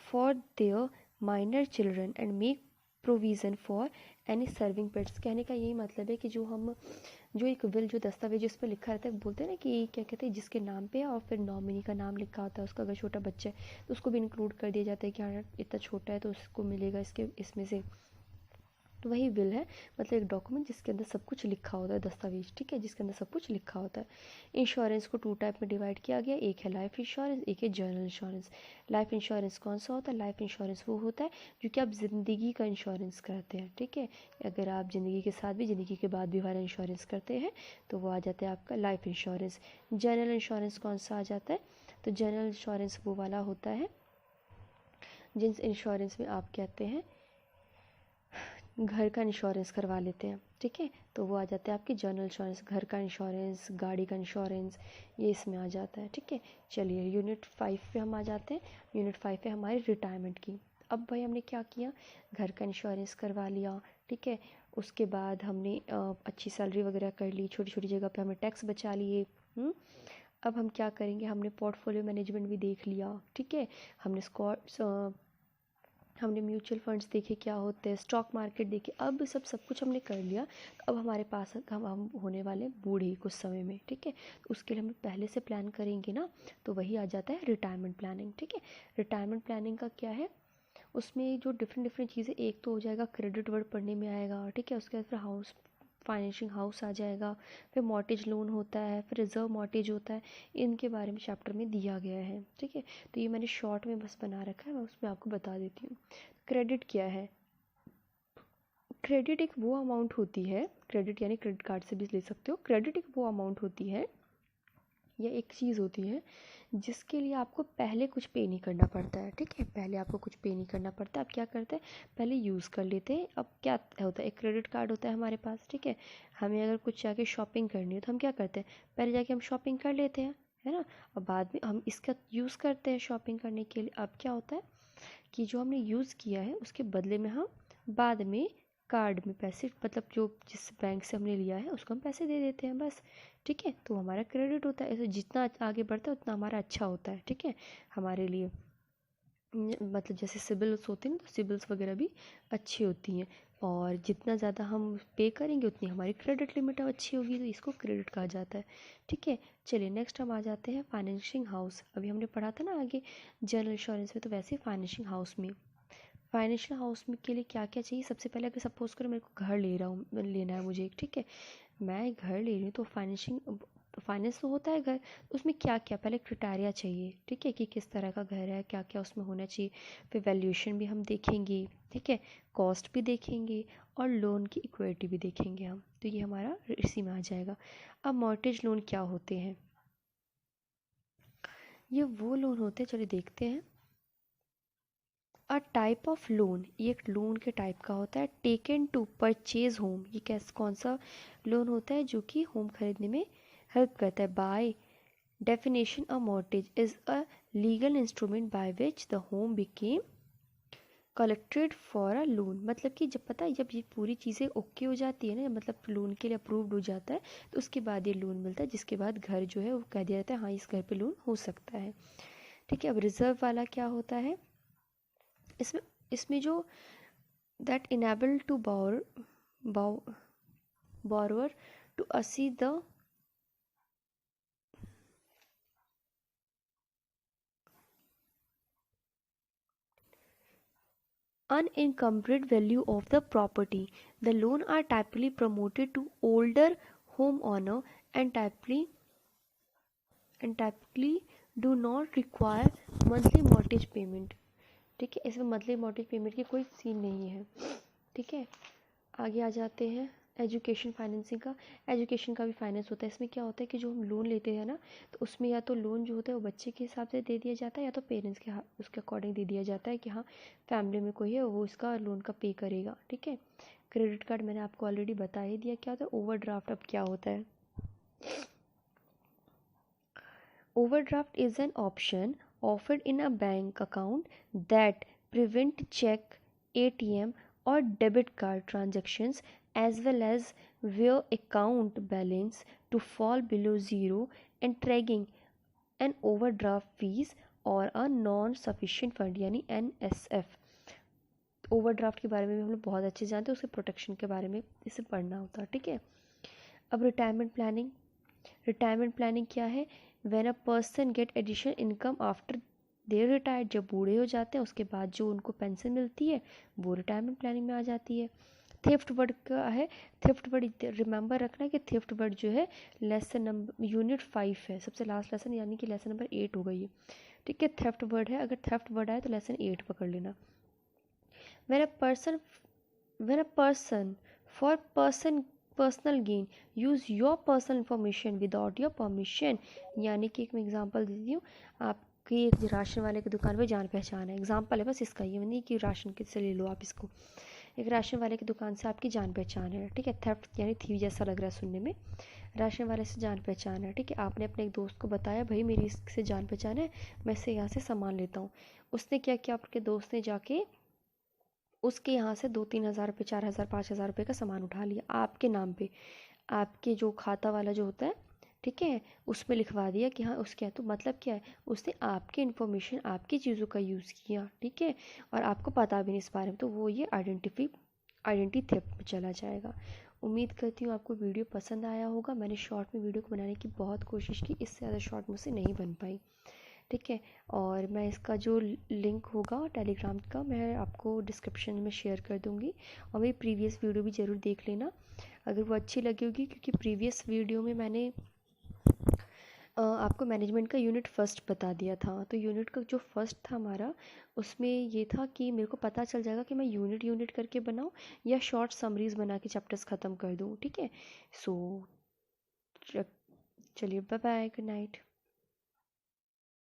for their minor children and make provision for any serving pets. कहने का यही मतलब है कि जो एक will, जो दस्तावेज उस पर लिखा रहता है, बोलते हैं ना कि क्या कहते हैं, जिसके नाम पे है और फिर नॉमिनी का नाम लिखा होता है, उसका अगर छोटा बच्चा है तो उसको भी इंक्लूड कर दिया जाता है कि हाँ इतना छोटा है तो उसको मिलेगा इसके इसमें से। तो वही विल है, मतलब एक डॉक्यूमेंट जिसके अंदर सब कुछ लिखा होता है, दस्तावेज, ठीक है, जिसके अंदर सब कुछ लिखा होता है। इंश्योरेंस को 2 टाइप में डिवाइड किया गया, एक है लाइफ इंश्योरेंस, एक है जनरल इंश्योरेंस। लाइफ इंश्योरेंस कौन सा होता है? लाइफ इंश्योरेंस वो होता है जो कि आप ज़िंदगी का इंश्योरेंस करते हैं, ठीक है। अगर आप ज़िंदगी के साथ भी, ज़िंदगी के बाद भी वाला इंश्योरेंस करते हैं तो वो आ जाता है आपका लाइफ इंश्योरेंस। जनरल इंश्योरेंस कौन सा आ जाता है? तो जनरल इंश्योरेंस वो वाला होता है जिन इंश्योरेंस में आप कहते हैं घर का इंश्योरेंस करवा लेते हैं, ठीक है, तो वो आ जाता है आपकी जनरल इंश्योरेंस। घर का इंश्योरेंस, गाड़ी का इंश्योरेंस, ये इसमें आ जाता है, ठीक है। चलिए यूनिट 5 पे हम आ जाते हैं। यूनिट 5 पे हमारी रिटायरमेंट की। अब भाई हमने क्या किया, घर का इंश्योरेंस करवा लिया, ठीक है। उसके बाद हमने अच्छी सैलरी वगैरह कर ली, छोटी छोटी जगह पे हमें टैक्स बचा लिए। अब हम क्या करेंगे, हमने पोर्टफोलियो मैनेजमेंट भी देख लिया, ठीक है। हमने म्यूचुअल फंड्स देखे क्या होते हैं, स्टॉक मार्केट देखे, अब सब कुछ हमने कर लिया। तो अब हमारे पास हम होने वाले बूढ़े कुछ समय में, ठीक है। तो उसके लिए हम पहले से प्लान करेंगे ना, तो वही आ जाता है रिटायरमेंट प्लानिंग, ठीक है। रिटायरमेंट प्लानिंग का क्या है, उसमें जो डिफरेंट डिफरेंट चीज़ें, एक तो हो जाएगा क्रेडिट वर्ड पढ़ने में आएगा, ठीक है। उसके बाद फिर हाउस फाइनेंशिंग हाउस आ जाएगा, फिर मॉर्टेज लोन होता है, फिर रिजर्व मॉर्टेज होता है। इनके बारे में चैप्टर में दिया गया है, ठीक है। तो ये मैंने शॉर्ट में बस बना रखा है, मैं उसमें आपको बता देती हूँ। क्रेडिट क्या है? क्रेडिट एक वो अमाउंट होती है, क्रेडिट यानी क्रेडिट कार्ड से भी ले सकते हो। क्रेडिट एक वो अमाउंट होती है या एक चीज़ होती है जिसके लिए आपको पहले कुछ पे नहीं करना पड़ता है, ठीक है। पहले आपको कुछ पे नहीं करना पड़ता, आप क्या करते हैं, पहले यूज़ कर लेते हैं। अब क्या होता है, एक क्रेडिट कार्ड होता है हमारे पास, ठीक है। हमें अगर कुछ जाके शॉपिंग करनी है तो हम क्या करते हैं, पहले जाके हम शॉपिंग कर लेते हैं, है ना। और बाद में हम इसका यूज़ करते हैं शॉपिंग करने के लिए। अब क्या होता है कि जो हमने यूज़ किया है उसके बदले में हम बाद में कार्ड में पैसे, मतलब जो जिस बैंक से हमने लिया है उसको हम पैसे दे देते हैं, बस, ठीक है। तो हमारा क्रेडिट होता है। ऐसे जितना आगे बढ़ता है उतना हमारा अच्छा होता है, ठीक है, हमारे लिए। मतलब जैसे सिबिल्स होते हैं ना, तो सिबिल्स वगैरह भी अच्छी होती हैं, और जितना ज़्यादा हम पे करेंगे उतनी हमारी क्रेडिट लिमिट अच्छी होगी, तो इसको क्रेडिट कहा जाता है, ठीक है। चलिए नेक्स्ट हम आ जाते हैं फाइनेंशिंग हाउस। अभी हमने पढ़ा था ना आगे जनरल इंश्योरेंस में, तो वैसे फाइनेंशिंग हाउस में, फाइनेंशियल हाउस में के लिए क्या क्या चाहिए। सबसे पहले अगर सपोज करो मेरे को घर ले रहा हूँ, लेना है मुझे, ठीक है, मैं घर ले रही हूँ, तो फाइनेंस तो होता है घर, उसमें क्या क्या पहले क्राइटेरिया चाहिए, ठीक है, कि किस तरह का घर है, क्या क्या उसमें होना चाहिए। फिर वैल्यूएशन भी हम देखेंगे, ठीक है, कॉस्ट भी देखेंगे, और लोन की इक्विटी भी देखेंगे हम। तो ये हमारा इसी में आ जाएगा। अब मॉर्टगेज लोन क्या होते हैं, ये वो लोन होते हैं, चलिए देखते हैं। अ टाइप ऑफ लोन, ये एक लोन के टाइप का होता है, टेकन टू परचेज होम। ये कौन सा लोन होता है जो कि होम खरीदने में हेल्प करता है। By definition a mortgage is a legal instrument by which the home became collected for a loan. मतलब कि जब पता है, जब ये पूरी चीज़ें ओके हो जाती है ना, मतलब लोन के लिए अप्रूव्ड हो जाता है, तो उसके बाद ये लोन मिलता है, जिसके बाद घर जो है वो कह दिया जाता है हाँ इस घर पे लोन हो सकता है, ठीक है। अब रिजर्व वाला क्या होता है, इसमें इसमें जो that enable to borrower to assess the unencumbered value of the property. The loan are typically promoted to older homeowner and typically do not require monthly mortgage payment, ठीक है। इसमें मंथली मॉर्टगेज पेमेंट की कोई scene नहीं है, ठीक है। आगे आ जाते हैं एजुकेशन फाइनेंसिंग का। एजुकेशन का भी फाइनेंस होता है। इसमें क्या होता है कि जो हम लोन लेते हैं ना, तो उसमें या तो लोन जो होता है वो बच्चे के हिसाब से दे दिया जाता है, या तो पेरेंट्स के उसके अकॉर्डिंग दे दिया जाता है कि हाँ फैमिली में कोई है वो इसका लोन का पे करेगा, ठीक है। क्रेडिट कार्ड मैंने आपको ऑलरेडी बता ही दिया क्या होता है। ओवरड्राफ्ट अब क्या होता है, overdraft is an option offered in a bank account that prevent check, ATM or debit card transactions, as well as where account balance to fall below zero and triggering an overdraft fees or a non sufficient fund यानी NSF। Overdraft के बारे में भी हम लोग बहुत अच्छे जानते हैं, उसके प्रोटेक्शन के बारे में इसे पढ़ना होता है, ठीक है। अब रिटायरमेंट प्लानिंग क्या है? When a person get additional income after there retired, जब बूढ़े हो जाते हैं उसके बाद जो उनको पेंशन मिलती है वो रिटायरमेंट प्लानिंग में आ जाती है। थेफ्ट वर्ड का है, थेफ्ट वर्ड रिमेंबर रखना है कि थेफ्ट वर्ड जो है लेसन नंबर यूनिट 5 है, सबसे लास्ट लेसन, यानी कि लेसन नंबर 8 हो गई है, ठीक है। थेफ्ट वर्ड है, अगर थेफ्ट वर्ड आए तो लेसन 8 पकड़ लेना। when a person when a person for personal gain use your personal information without your permission, यानी कि एक मैं एग्जांपल देती हूँ, आपकी एक राशन वाले की दुकान पे जान पहचान है, एग्जांपल है बस इसका, ये नहीं कि राशन के से ले लो आप इसको, एक राशन वाले की दुकान से आपकी जान पहचान है, ठीक है। थेफ्ट यानी थीव जैसा लग रहा है सुनने में, राशन वाले से जान पहचान है, ठीक है। आपने अपने एक दोस्त को बताया भाई मेरी इससे जान पहचान है, मैं इससे यहाँ से सामान लेता हूँ। उसने क्या किया, आपके दोस्त ने जाके उसके यहाँ से 2-3 हज़ार रुपये, 4 हज़ार, 5 हज़ार रुपये का सामान उठा लिया आपके नाम पे, आपके जो खाता वाला जो होता है, ठीक है, उसमें लिखवा दिया कि हाँ उसके है। तो मतलब क्या है, उसने आपकी इन्फॉर्मेशन, आपकी चीज़ों का यूज़ किया, ठीक है, और आपको पता भी नहीं इस बारे में, तो वो ये आइडेंटिटी थेफ्ट में चला जाएगा। उम्मीद करती हूँ आपको वीडियो पसंद आया होगा। मैंने शॉर्ट में वीडियो को बनाने की बहुत कोशिश की, इससे ज़्यादा शॉर्ट मुझसे नहीं बन पाई, ठीक है। और मैं इसका जो लिंक होगा टेलीग्राम का मैं आपको डिस्क्रिप्शन में शेयर कर दूँगी, और मेरी प्रीवियस वीडियो भी ज़रूर देख लेना अगर वो अच्छी लगी होगी, क्योंकि प्रीवियस वीडियो में मैंने आपको मैनेजमेंट का यूनिट फर्स्ट बता दिया था। तो यूनिट का जो फर्स्ट था हमारा, उसमें ये था कि मेरे को पता चल जाएगा कि मैं यूनिट यूनिट करके बनाऊँ या शॉर्ट समरीज बना के चैप्टर्स ख़त्म कर दूँ, ठीक है। सो चलिए, बाय बाय, गुड नाइट।